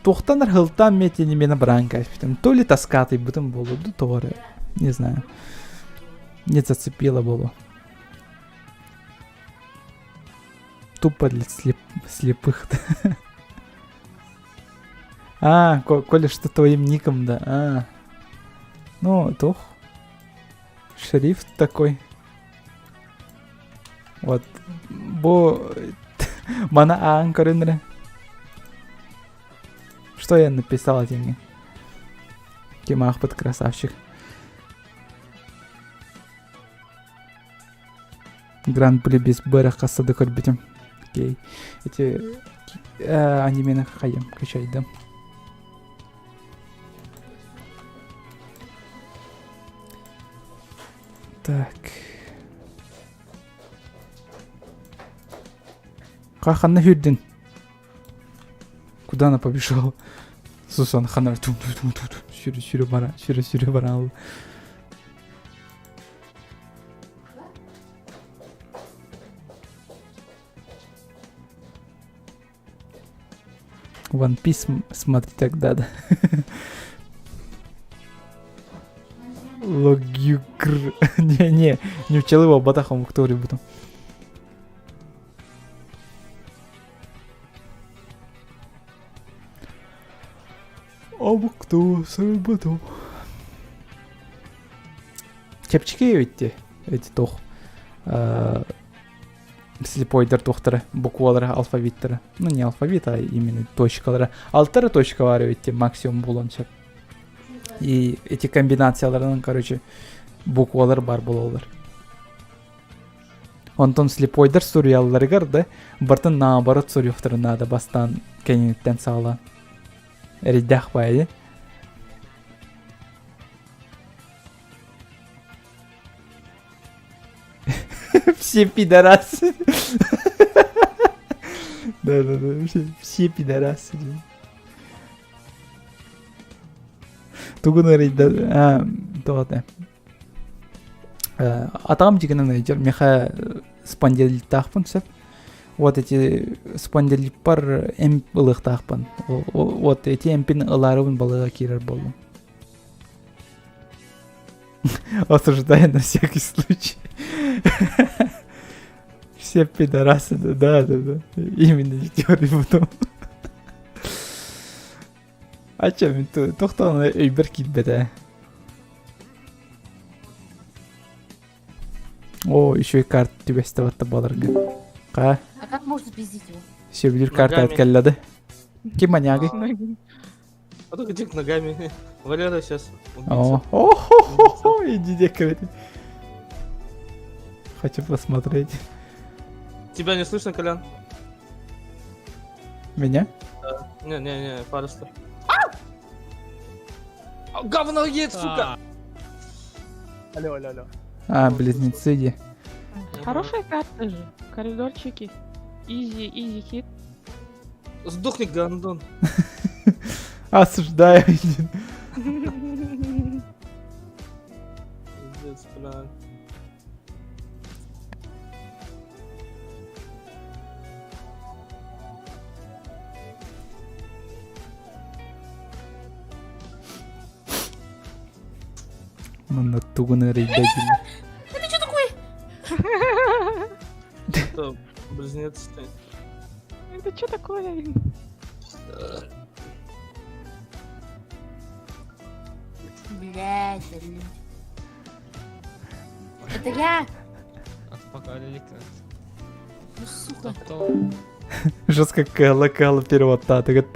тухтанар хылтан метени мені бранка. То ли таскатый бутым болу, то ли. Не знаю. Не зацепило было. Тупо для слепых. А, коли что твоим ником, да. А. Ну, тух. Шрифт такой. Вот. Бо... Мана аан көрінірі. Что я написал деньги? Кемах под красавчик. Гран-при без бэрах кассады көрбетім. Окей. Эти... Они меня хаем качать, да? Так. Как она хюрдин? Куда она побежала? Сусан ханар сюрю бара. One Piece смотри тогда, да. Логюкр. Не учил его батахом кто ребятам. А кто сработал? Кепчики ведь эти тох. Слепойдер тохтары, буквалары, алфавиттары. Ну не алфавит, а именно точкалары. Алтары точкалары ведь максимум булончак. И эти комбинацияларның, короче, буквалар бар болалар. Онтон слепойдер сурьялларыгар да, бартын наоборот сурьюхтарына да бастан кенеттен сала. Риддах байды. Все пидорасы. Да, все пидорасы. Тугуны ридда... Тоғады. Атағам дегенін айдер, меха спондилит тақпын сөп. Вот эти спондилит бар эмп ылық тақпын. Вот эти эмпин ыларывын балыға керер болу. Осуждаю на всякий случай. Все пидорасы, да. Именно теории потом. А чё, мен тоқтауына өйбір кетбеді. О, еще и карта тебя ставатты балырға. Қа? А как можно пиздить его? Сөбілер карта әткәлләді. Кем маньяги? А только тик ногами. Валера сейчас. О-хо-хо-хо, иди декрет. Хочу посмотреть. Тебя не слышно, Колян? Меня? Не, Фарестер. Говно едет, сука! Алло. А, близнецы иди. Хорошая карта же. Коридорчики. Изи хит. Сдохни, гандон. Осуждаю. Пиздец, блядь. Мына тугуны рейдадим. Это что такое? Это близнец ты. Это что такое? Блядь, это я? Отпокали электрон. Ну сука. Кто? Жестко кала перевод татыгат.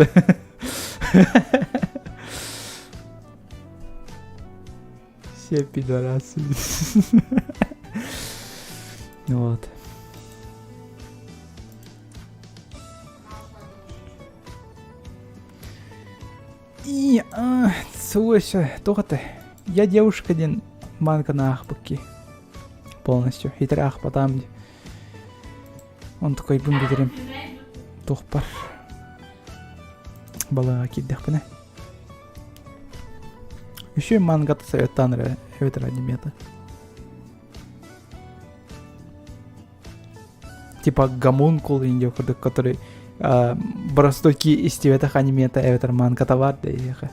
Все пидорасы. Вот. И, слушай, только я девушка один манка на ахбаки. Полностью. И трах потом. Он такой бумбидерем. Тухпар. Бала киддахпана. Еще и манга совет танра. Это ради мета. Типа гомункул индио, который брастоки из тивета ханимета эвер манга товар да иеха.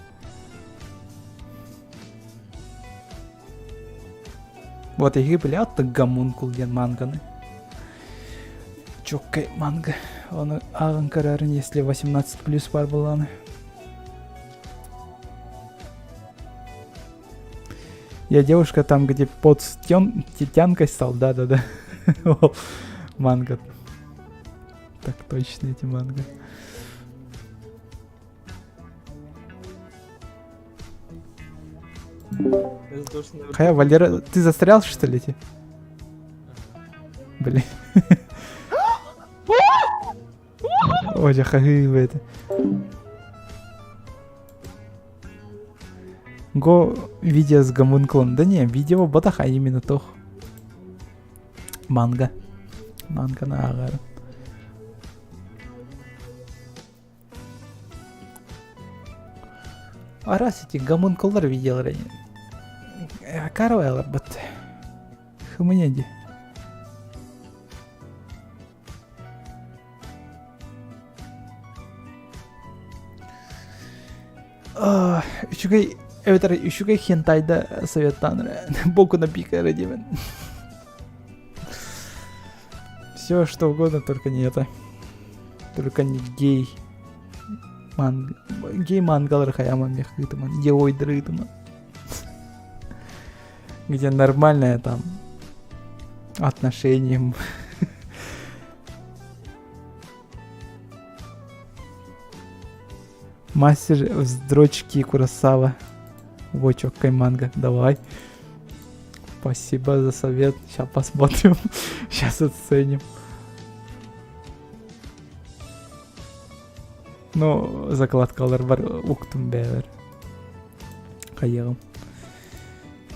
Вот их блядь, так гомункул ген манганы. Чоккай манга. Он аганкарарен, если 18 плюс пар была. Я девушка там, где под тянкой стал, да-да-да. Манга. Так точно эти манга. Хая, Валера, ты застрял, что ли? Блин. Ой, хагы это. Го видео с гомункулом. Да не, видео батаха именно то. Манга. Манга на агар. А раз эти гомункулар видел ранее. Карвелла, бат. Хуманеди. Üçügey evet ara üçügey hentayda советтан боку на пика радимен. Все что угодно, только не это. Только не гей. Гей мангалар хаяма мехритман, геой дрытман. Где нормальное там отношение. Мастер вздрочки Куросава. Вочок Кайманга. Давай. Спасибо за совет. Сейчас посмотрим. Сейчас оценим. Ну, закладкалар бар. Уктум бевер. Каягам.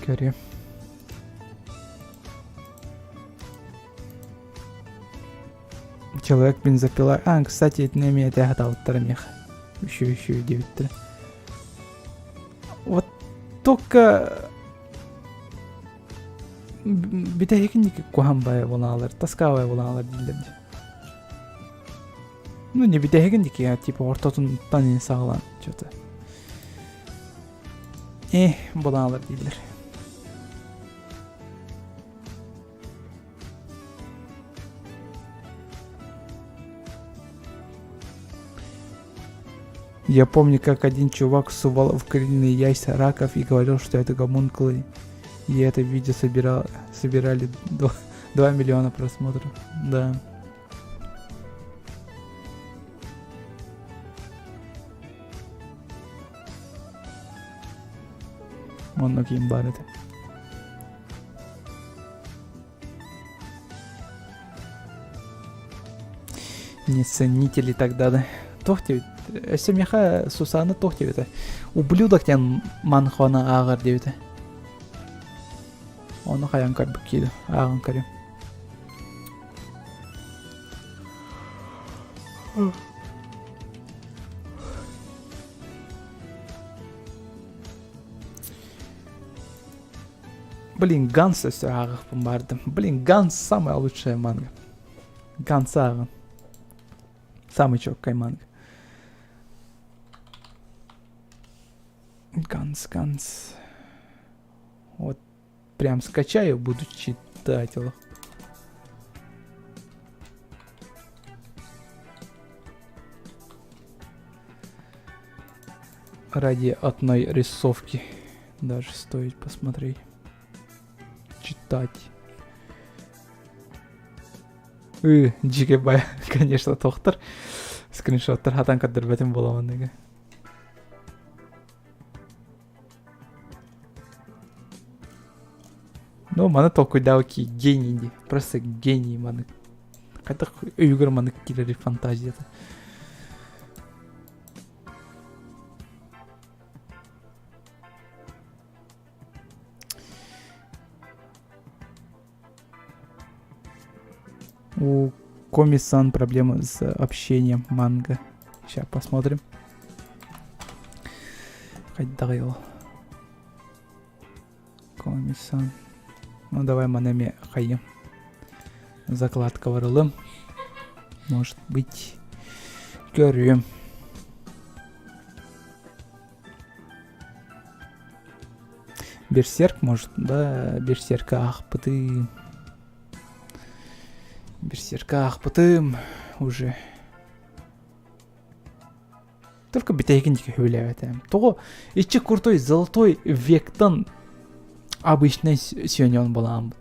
Көрі. Человек бензопила. Кстати, это не имеет яготауттар меха. Еще и 9. Вот только битахикники кухамбая волалар, таскавая волалар дилерди. Ну не битахикники, а типа ортотун танин саглан что-то. Волалар дилер. Я помню, как один чувак сувал в коренные яйца раков и говорил, что это гомункулы. И это видео собирали 2 миллиона просмотров. Да. Он на геймбар это. Не ценители тогда, да. Тохтевит. Семьяха Сусана тохтевит. Ублюдок тен манхона агар девит. Оны хаян карбы кейді. Ағын карем. Блин, Ганс өсі ағық бардым. Блин, Ганс самая лучшая манга. Ганс ағын. Самый чоккай манга. Ганс. Вот прям скачаю, буду читать его. Ради одной рисовки даже стоит посмотреть. Читать. Жиге бай, конечно, тоқтар. Скриншоттар хатан кадырбетим боламын деге. Ну, маны токуйдау ки гений ди. Просто гений маны. Кайдак үйгөр маны килери фантазията. У Коми-сан проблемы с общением манга. Сейчас посмотрим. Кайдагы его. Коми-сан. Ну давай манеме хайым. Закладка варылым. Может быть. Көрем. Берсерк может, да, Берсерка ахпыты. Берсерка ахпытым уже. Только битейкинчики хөвләвәт. Того ичи крутой золотой вектан обычный сёнён болам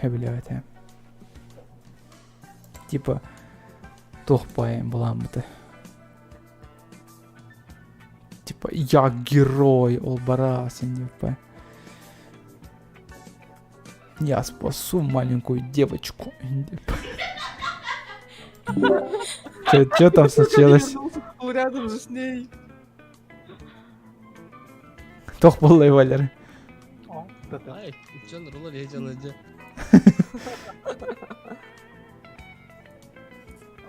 хөвләвәт. Типа тохпаем болам бит. Типа я герой, ол бара сен деп. Я спасу маленькую девочку. Чё там случилось? Был рядом же с ней. Тох болай Валер. О, да-да. Ай, чон рулар ежал аja.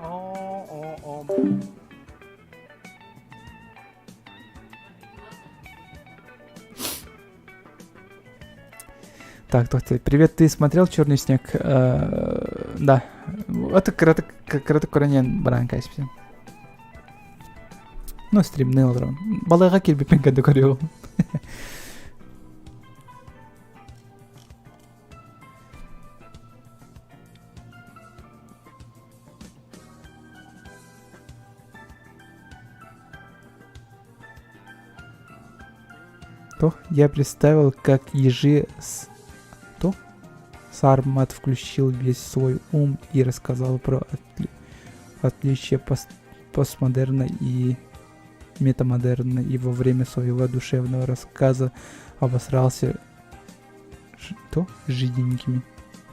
О. Так, привет, ты смотрел «Черный снег»? Да. Это кратокоронен баранка испен. Ну, стримный утром. Балага кирбипен кәді көріу. То я представил, как ежи Сармат включил весь свой ум и рассказал про отличие постмодерна и метамодерна, и во время своего душевного рассказа обосрался жиденькими.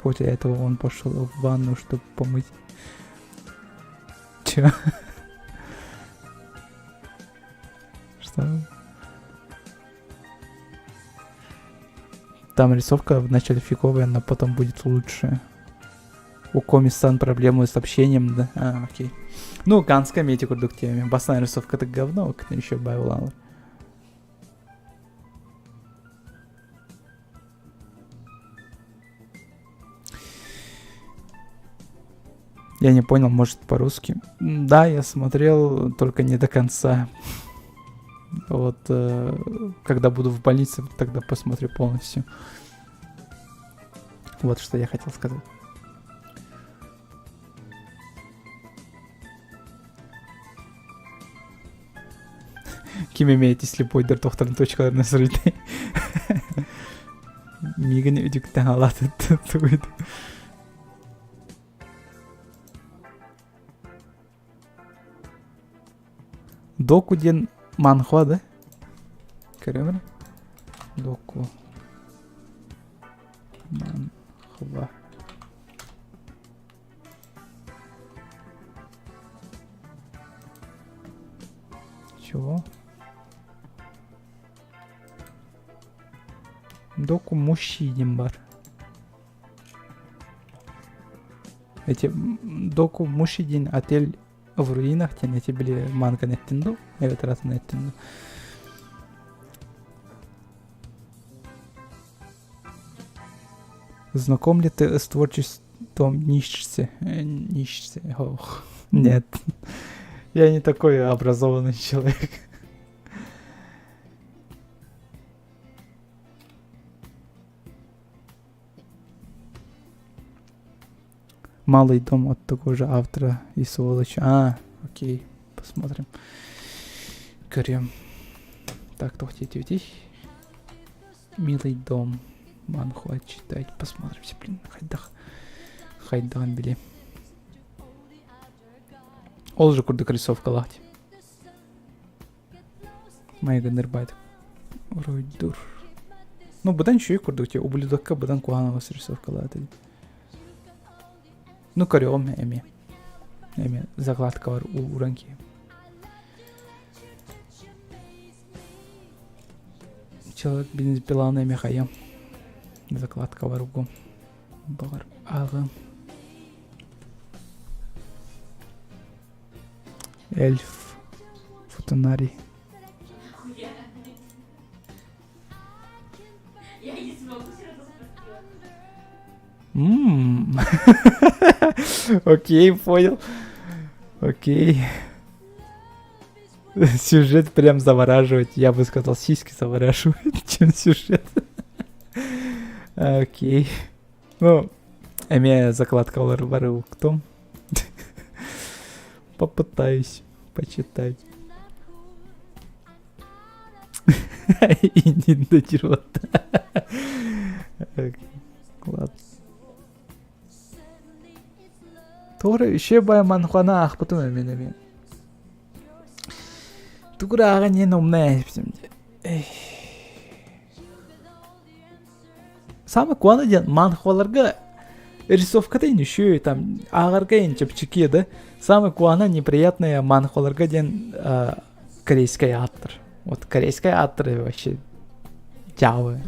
После этого он пошел в ванну, чтобы помыть. Чё? Что? Там рисовка вначале фиговая, но потом будет лучше. У Коми-сан проблемы с общением, да? А, окей. Ну, ганская мети курдуктеми. Басная рисовка так говно, как еще байвала. Я не понял, может по-русски. Да, я смотрел, только не до конца. Вот, когда буду в больнице, тогда посмотрю полностью. Вот что я хотел сказать. Ким имеете слепой дар тоқтардың точкаларына сұрайды. Мигін үдіктен алады. Докуден манхва, да? Көремін? Доку. Манхва. Чего? Доку мужчинин бар. Эти доку мужчинин отель в руинах, те эти были манга неттинду, evet раз неттинду. Знаком ли ты с творчеством Ницше? Ох, нет. Я не такой образованный человек. Малый дом от такого же автора и сволочь. А, окей, посмотрим. Корем. Так, тохтите. Милый дом. Манхуа читать, посмотримся, блин. Хайдах. Хайдан били. Ол же курдук рисовкалахти. Майга нырбайдык. Уройдур. Ну, бұдан шүйі курдук те, ублюдокка бұдан куанавас рисовкалахти. Ну, көрем, эми. Эми, закладка бар уранки. Человек бензопиланы эми хаям. Закладка бар угу. Бар ағы. Эльф. Футунарий. Я не смогу все равно Окей, понял. Окей. Сюжет прям завораживает. Я бы сказал, сиськи завораживают, чем сюжет. Окей. Ну, эми закладка бар кто? Попытаюсь почитать. И не дойдет. Ладно. Торы еще бая манхуана ахпутун эменеме. Тугура ага не номне. Самый куана ден манхуаларга рисовката еще там агарга инчепчики, да? Самый куана неприятная манхуаларга ден корейский автор. Вот корейский автор вообще жабы.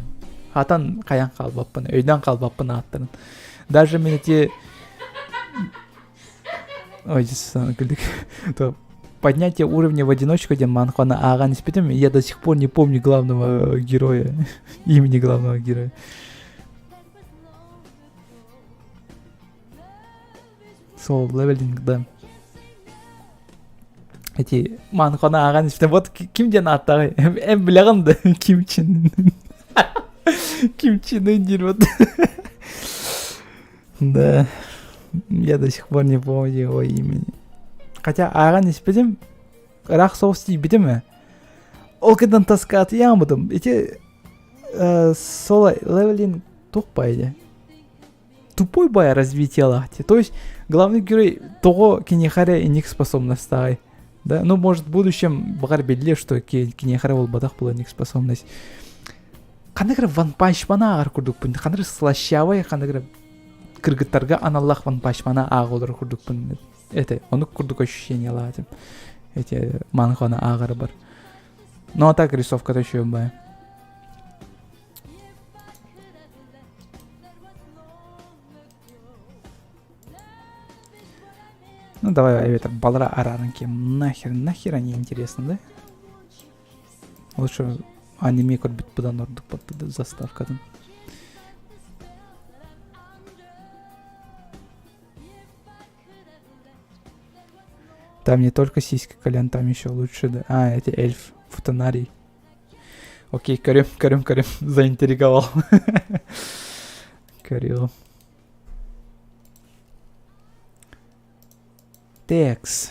Хатан каян калбаппын, өйдөн калбаппын аттырын. Даже мен эти... Ой, күлдік. Поднятие уровня в одиночку, где манхуана ага не спитым, я до сих пор не помню главного героя, имени главного героя. Сол левелинг, да. Эти манхуана ага не спитым, вот кимден аттағы, эм білағым да, Ким Чен Ын вот. Да. Я до сих пор не помню его имени. Хотя аған испедім, рақ соғыс дей бітімі. Ол кеден таскаты ямыдым. Эти солай левелин тоқпайды. Тупой бая развитие лахти. То есть главный герой того кинехаре и ник способность тай. Да? Ну, может, в будущем бағар белле, что кинехаре ол бадақ была ник способность. Қандығыр ванпаншмана ағар күрдік бұнды. Қандығыр слащавай, қандығыр кыргыттарга аналлах ванпаншмана ағылыр күрдік бұнды. Это, оны күрдік ощущение ладим. Эти манхуана ағары бар. Ну, а так рисовка-то еще бая. Ну, давай, это, балра араранки. Нахер они интересны, да? Лучше аниме көрбіт бұдан ордық баттыды заставкадан. Там не только сиськи, Колян, там еще лучше, да. А, это эльф, футунарий. Окей, Карим, заинтриговал. Карил. Текс.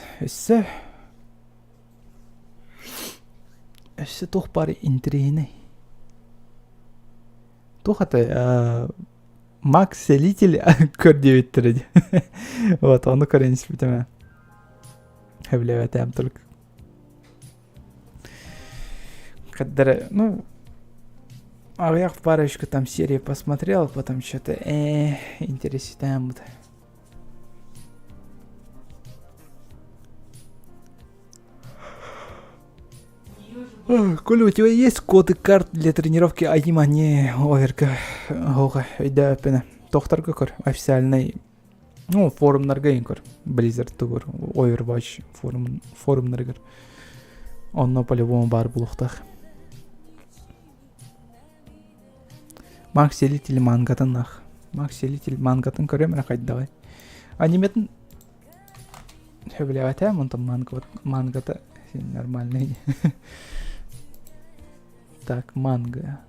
Өсі тоқ бары интригіні. Тоқ аты Макс Селитель көрде өттіреді. Вот, оны көрейініз бітіме. Хевлеватаем только. Когда, ну, а я в парочку там серии посмотрел, потом что-то интересно. Коля, у тебя есть коды карт для тренировки анима? Не, оверка. Ога, да, пена. Тохтарга кор, официальный. Ну, форум наргайнкор. Blizzard тугор, Overwatch форум наргар. Он по-любому бар булухтах. Макс Селитель мангатын нах. Макс Селитель мангатын көрем рахайт давай. Аниметін хөблеватаем, он там мангата нормальный. Так, манга.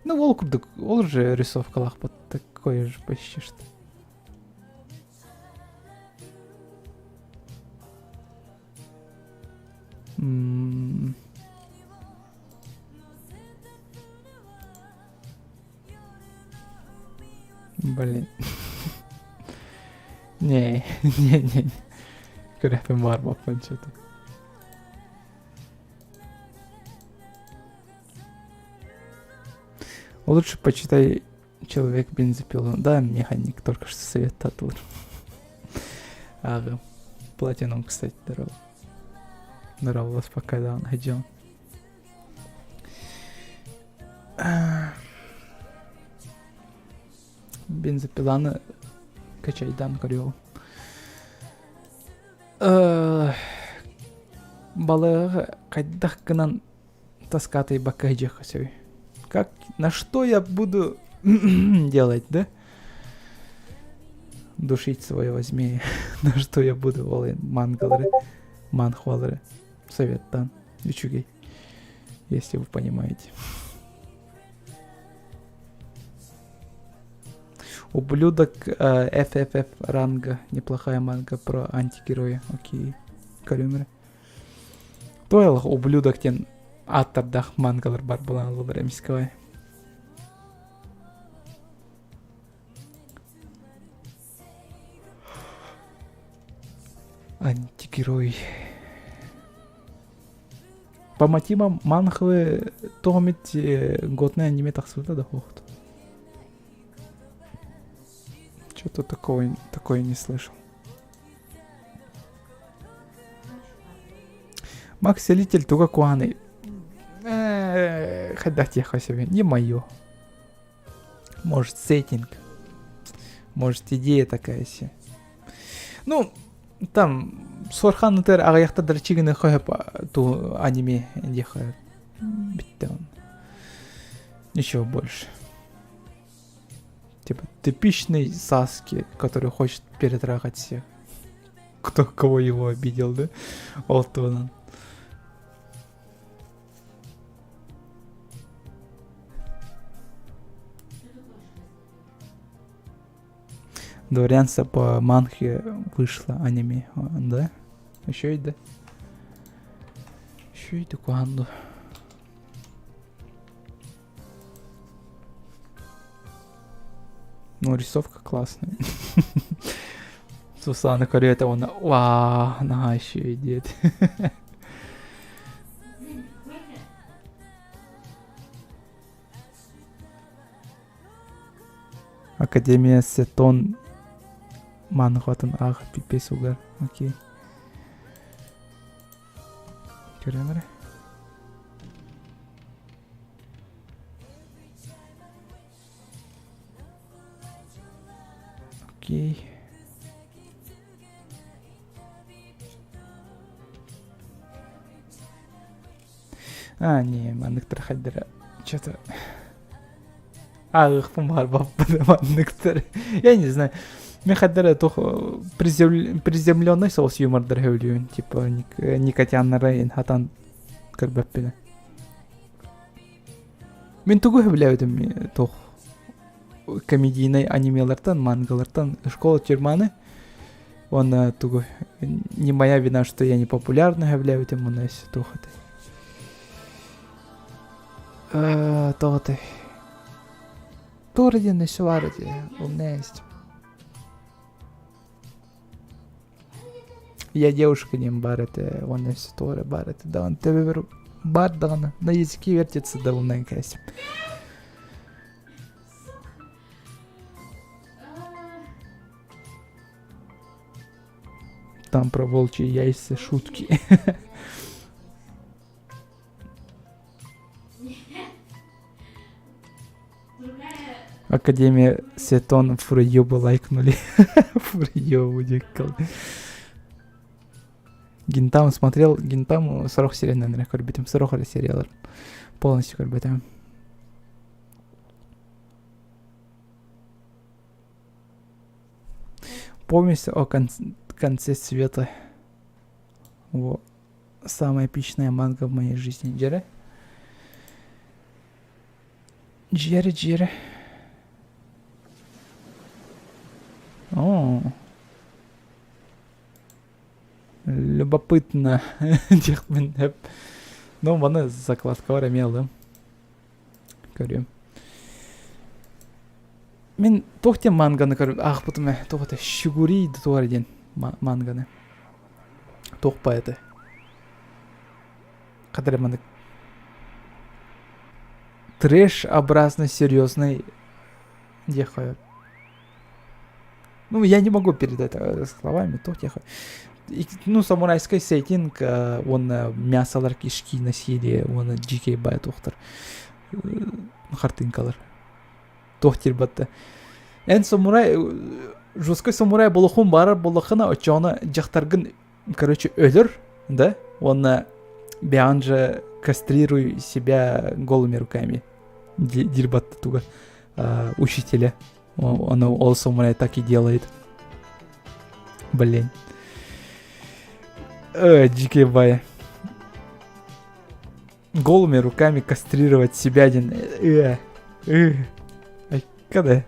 Ну, волкурдук, ол же рисовка лахпат, такое же почти что. Блин. Не. Көрәпем бар баппан что-то. Лучше почитай «Человек бензопилу». Да, механик только что советовал. Ага. Платинум, кстати, здорово. Нравилось пока, да, он ходил. Бензопиланы качайдан көрüyor. Балыгы кайдах гынан таскатай бакайжа хасой. Как, на что я буду делать, да? Душить своего змея. На что я буду олен мангалары, манхвалары. Совет дан. Ючугей. Если вы понимаете. Ублюдок FFF ранга. Неплохая манга про антигероя. Окей. Көрүмүр. Тойлық ублюдок тен аттардах мангалар бар болан алылар эмискабай. Антигерой. По мотивам манхвы томит годное аниме тахсуда да хохот. Что-то такое не слышал. Макс Селитель туга куаны. Ходать я хочу, не мое. Может сеттинг. Может идея такая себе. Ну, там Сорхан тер аяқта драчигины хойып ту аниме дехает. Битте он. Ничего больше. Типа типичный Саски, который хочет перетрахать всех. Кого его обидел, да? Вот он. Дворянство по манхе вышло аниме, да? Еще и да. Еще и такуанду. Ну, рисовка классная. Сусана Корета, он, вау, нога еще идет. Академия Сетон. Манхватын ах пипес угар. Окей. Көрөмөр. Окей. Не, мандыктар хайдыра. Что-то... Ағықпын бар баппыды мандыктар. Я не знаю. Мен хайдыра toch приземленный соус юмордар хөвлүйін. Типа Никотяннары ен хатан кірбәппені. Мен тугу хөвләудім toch комедийный анимелардан, мангалардан школа тюрманы. Он тугу не моя вина, что я не популярный хөвләудім. Он есть тухаты. Тухаты. Торден еще варди. У меня есть. Я девушка не барete, он есть тоже барete. Да, он тебе бар дана. На языке вертится, да, он найкась. Там про волчьи яйца шутки. Академия Сетон Фурьёба лайкнули. Фурьёбу дикал. Гинтам смотрел, Гинтам 40 серий, наверное, көрбетем. 40 сериалар. Полностью көрбетем. Помнишь о конце света? Во. Самая эпичная манга в моей жизни. Джере? Джере. О. Любопытно. Ну, вона закладка бар емелді. Көрем. Мен тоқтен манганы көріп, бұтыме тоқта шүгірейді туар ден манганы. Тохпа это. Кадреманы. Трэш-образно серьезный. Дехаю. Ну, я не могу передать словами, то тихо. Ну, самурайский сеттинг, он мясалар кишки носили, он дикий бай тухтар. Хартынкалар. Тохтир батта. Эн самурай, жесткий самурай болохун барар болохына очона жахтаргын, короче, өлөр, да? Он бианже кастрируй себя голыми руками. Дирбатта туга учителя. Он самурай так и делает. Блин. Дикий бай. Голыми руками кастрировать себя один. Когда?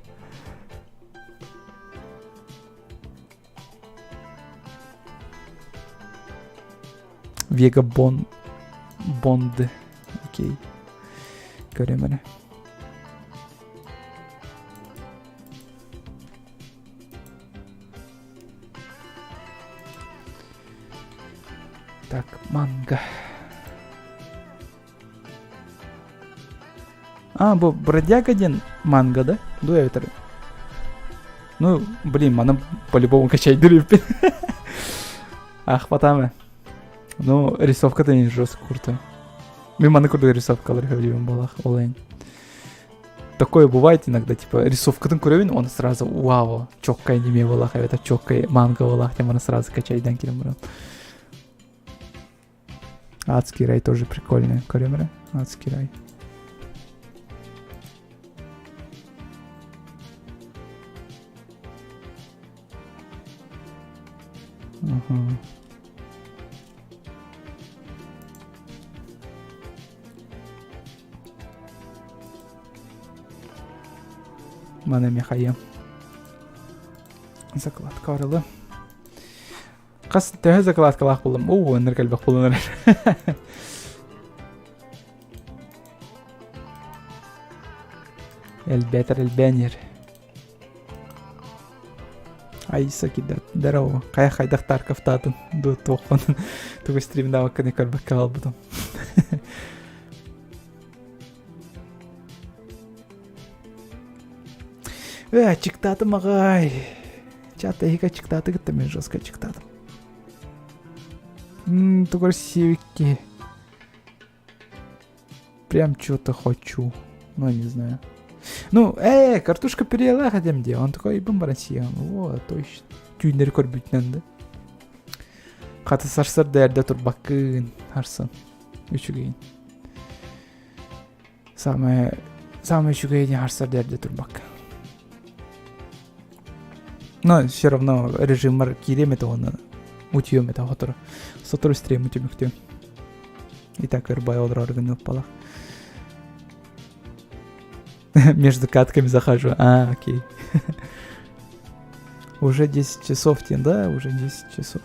Вега Бонды. Окей. Көремін. Так, манга. Бұл бродяга ден манга, да? Дуэвитер. Ну, блин, мана по-любому качать дырыппен. Хватамы. Ну, рисовка-то не жестко круто. Мен мана круто рисовкалар хөбдебен балах, олайн. Такое бывает иногда, типа, рисовкадан көрөбүн, он сразу, вау, чоккай неме балах, а это чоккай манга балах, тем она сразу качайдан келем барам. Адский рай тоже прикольный, көрөмүрө? Адский рай. Мана мехайым. Закладка арылы. Қас төхі закладка лақ болдым. Өнір кәлбек болыныр. Әлбәтір әлбәнер. Айса кидат. Дарау. Қая қайдақ таркафтадым. Ду тоқпанын. Туғы стримда ваққаны кәлбек кәл бұдым. Чиктатым ағай. Чата ика чиктаты гітті мен жестко чиктатым. Тугар севики. Прям что-то хочу. Ну, не знаю. Ну, картошка переела хотям де. Он такой, ибн барасиян. Вот, точно. Түйіндері көрбүйтінен да. Қаты сарсар дәрді тұр бақын. Арсын. Үшігейін. Самый үшігейін арсар дәрді тұр бақын. Но все равно режим керемет оны утьем это хотор. Сотор стрим утюмектю. И так рыбай одра органил палах. Между катками захожу. Окей. Уже 10 часов, да? Уже 10 часов.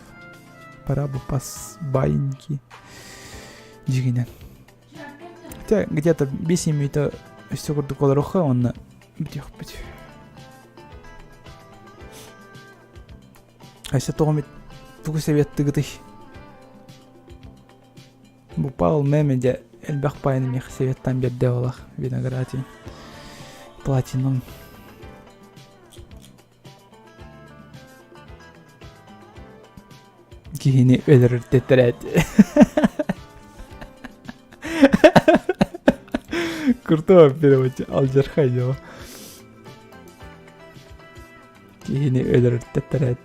Пора бы пас баиньки. Дигинен. Хотя где-то бесими это все горду колороха он на бдех быть. Айса тоғымет туғы советті ғыдый. Бұпал мәмеде әлбәқ пайыны мех советтан берді олақ. Виноградин. Платинум. Кейіне өлір тетірәді. Круто перевод алжархай его. Кейіне өлір тетірәді.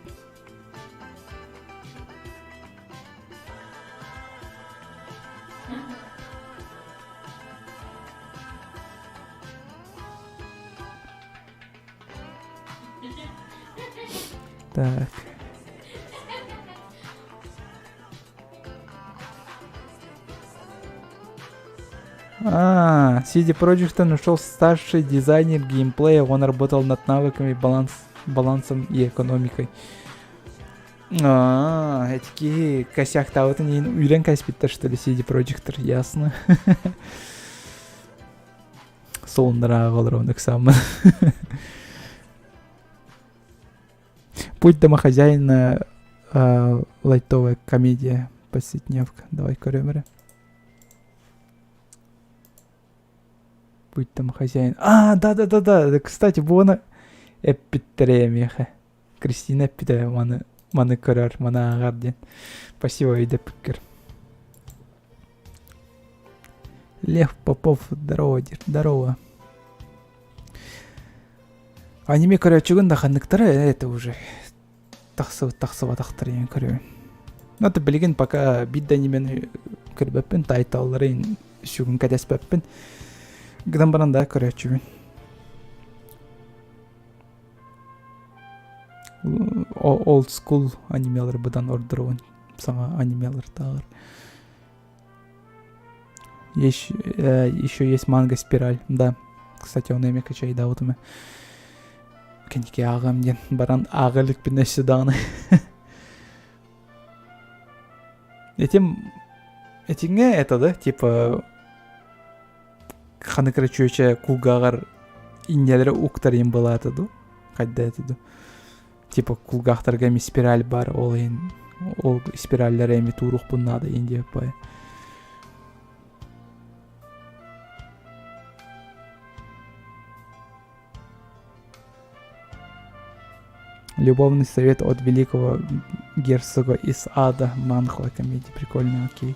Так. CD Projekt нашел старший дизайнер геймплея, он работал над навыками, балансом и экономикой. Эти косяк тавыты не үйрен кәспеттер, что ли, CD Projekt, ясно. Солындыра ғалыровнық самы. Путь домохозяина лайтовая комедия «Повседневка». Давай көрөмөрө. Будь там хозяин. Да. Кстати, буны эппиттеремеха. Кристина эппите маны көрөр, маны агарден. Спасибо, үйде пікір. Лев Попов, здорово. Аниме көрөчүгүн да хандыктары, это уже тақсыва тақтырын көрөйін. Но ты білген, пока бидді анимені көрбеппін, тайталарын шүгін кәдеспеппін. Гыдан баранда көрөчүгүн. Old school анимелер бұдан ордыруын. Саңа анимелер тағыр. Еще есть манга «Спираль». Да, кстати, он эми качай да утуме. Кенеке ағам ден баран ағылық бін әші дағыны. Этинге это да, типа ханы крачуюча кулгағар иннелері уқтарин была атыду. Қайда атыду. Типа кулгақтарға эми спираль бар, ол спиральдер эми туруқ бұннады инде бай. Любовный совет от великого герцога из ада. Манхва комедия. Прикольно, окей.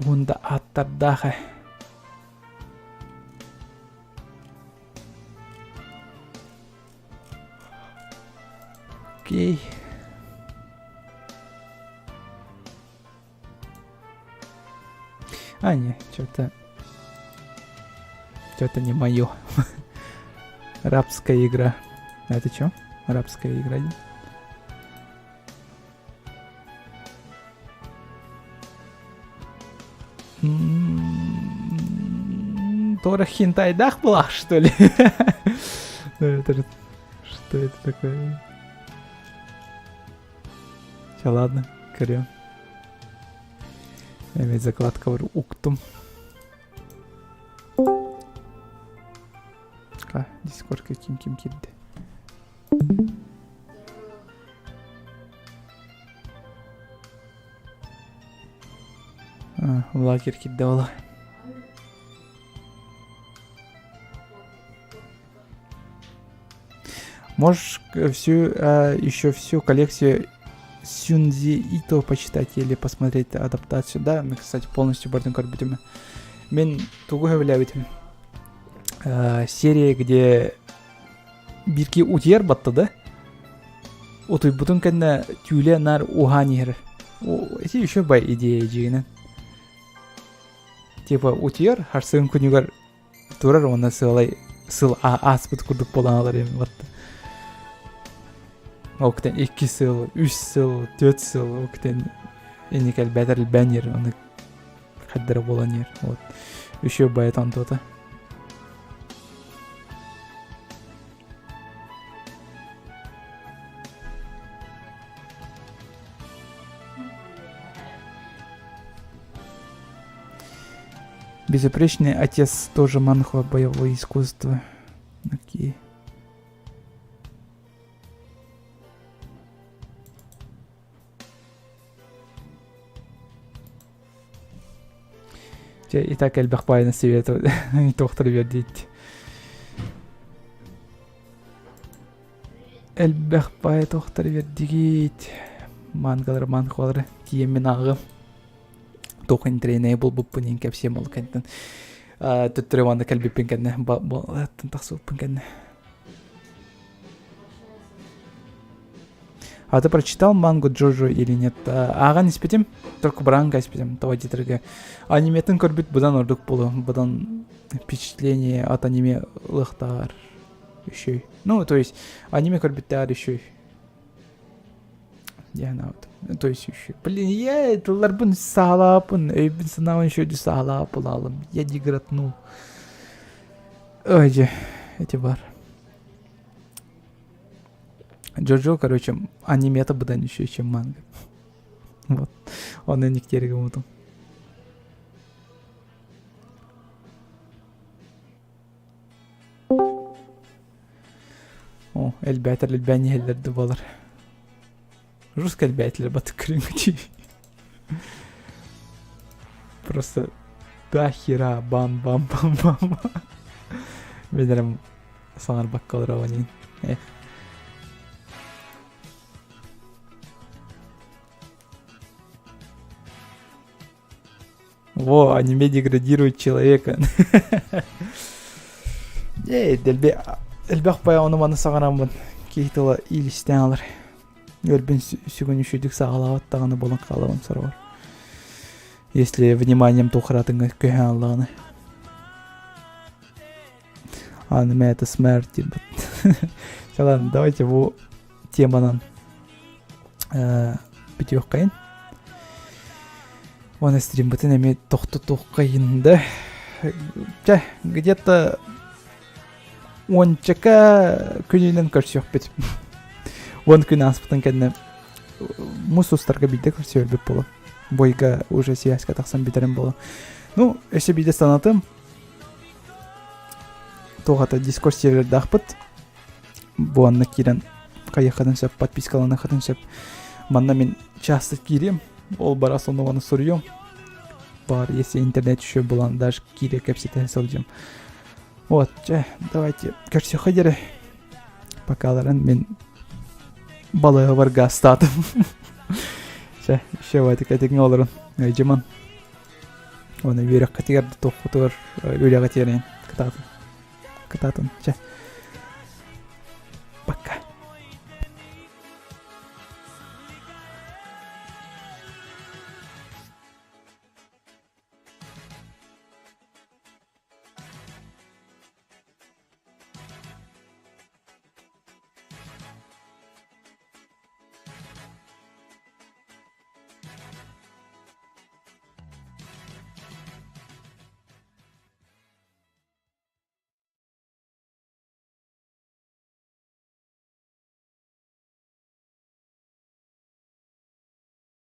Унда аттардаха. Окей. Не, что-то не мое. Рабская игра. Это что? Рабская игра. Тора хинтайдах была, что ли? Что это такое? Все, ладно, корю. Ведь закладка в уктум. Дискорд ким кидди. Лагерь кидди ола. Можешь еще всю коллекцию Сюнзи Ито почитать или посмотреть адаптацию. Да, мы, кстати, полностью бардым будем. Мен тугу являются. Серия, где бирки утер батты, да? Отой бутын кәнна тюле нар уханир. Это еще бай идея жигінен. Типа утер, харсын күнігер турар, оны сыл аспыт күрдік боланалар ем батты. Оқтен 2 сыл, 3 сыл, 4 сыл, оқтен енекел бәдіріл бәнер, оны қаддары боланер. Еще бай тантота. Безупречный отец тоже манхва, боевое искусство. Окей. И так Эльбахпай на совету. Доктор вердит. Эльбахпай доктор вердит. Мангалар манхвалар. Тиемен ағым. Тоқын трейней бұл бұппын ең кәпсем ол кәнттен. Түттірі ванды кәлбеппен кәнне. Тақсы бұппын кәнне. А ты прочитал мангу Джоджо или нет? Аған испетем, только бранга испетем, того дитрге. Аниметен көрбіт бұдан ордық болу, бұдан впечатление от аниме лықтар еще. Ну, то есть, аниме көрбіттар еще. То есть еще. Блин, я это ларбын сағалапын, өйбін сынауын еще де сағалап олалым. Я дегратнул. Ой же, эти бар. Джоджо, короче, аниме-то бұдан еще, чем манга. Вот. Он и никтерге ұмытым. Elbette elbette hellerdi bolar. Русский elbette batık kırıngıcı. Просто дохера бам бам бам бам. Bilirim sanır bakkalır avanin. Во, аниме деградирует человека. Элбек бая оны маны сағанамын. Кейтіла илістен алыр. Өлбін сүгін үшідік сағалауат тағаны болын қалауын сұрауыр. Если вниманием тухратыңа көйен аллағаны. Аниме это смерть. Ладно, давайте bu темадан бітеуік қайын. Оны стрим бітін әме тоқты қайынды. Где-то 10-ка күнінен көрсек бет. 10 күн аспытын кәдіне мұсустарға бейді көрсе өлбіп болу. Бойға уже сиясқа тақсан бетерім болу. Ну, әше бейді санатым. Тоғата дискорд серверді ақпыт. Бұанны керен қаяқадын сөп, подпискаланы қадын сөп. Манна мен часто керем. Ол бара соны оны сұрыйым. Бар, если интернет еще был, даже кире капситы сылжым. Вот, давайте көрсе қадері. Покаларын мен балығы барға астатым. Ще вайты кәтеген олырын. Жыман. Оны верек кәтегерді тоқытыр, өлі кәтегерін. Кытатын.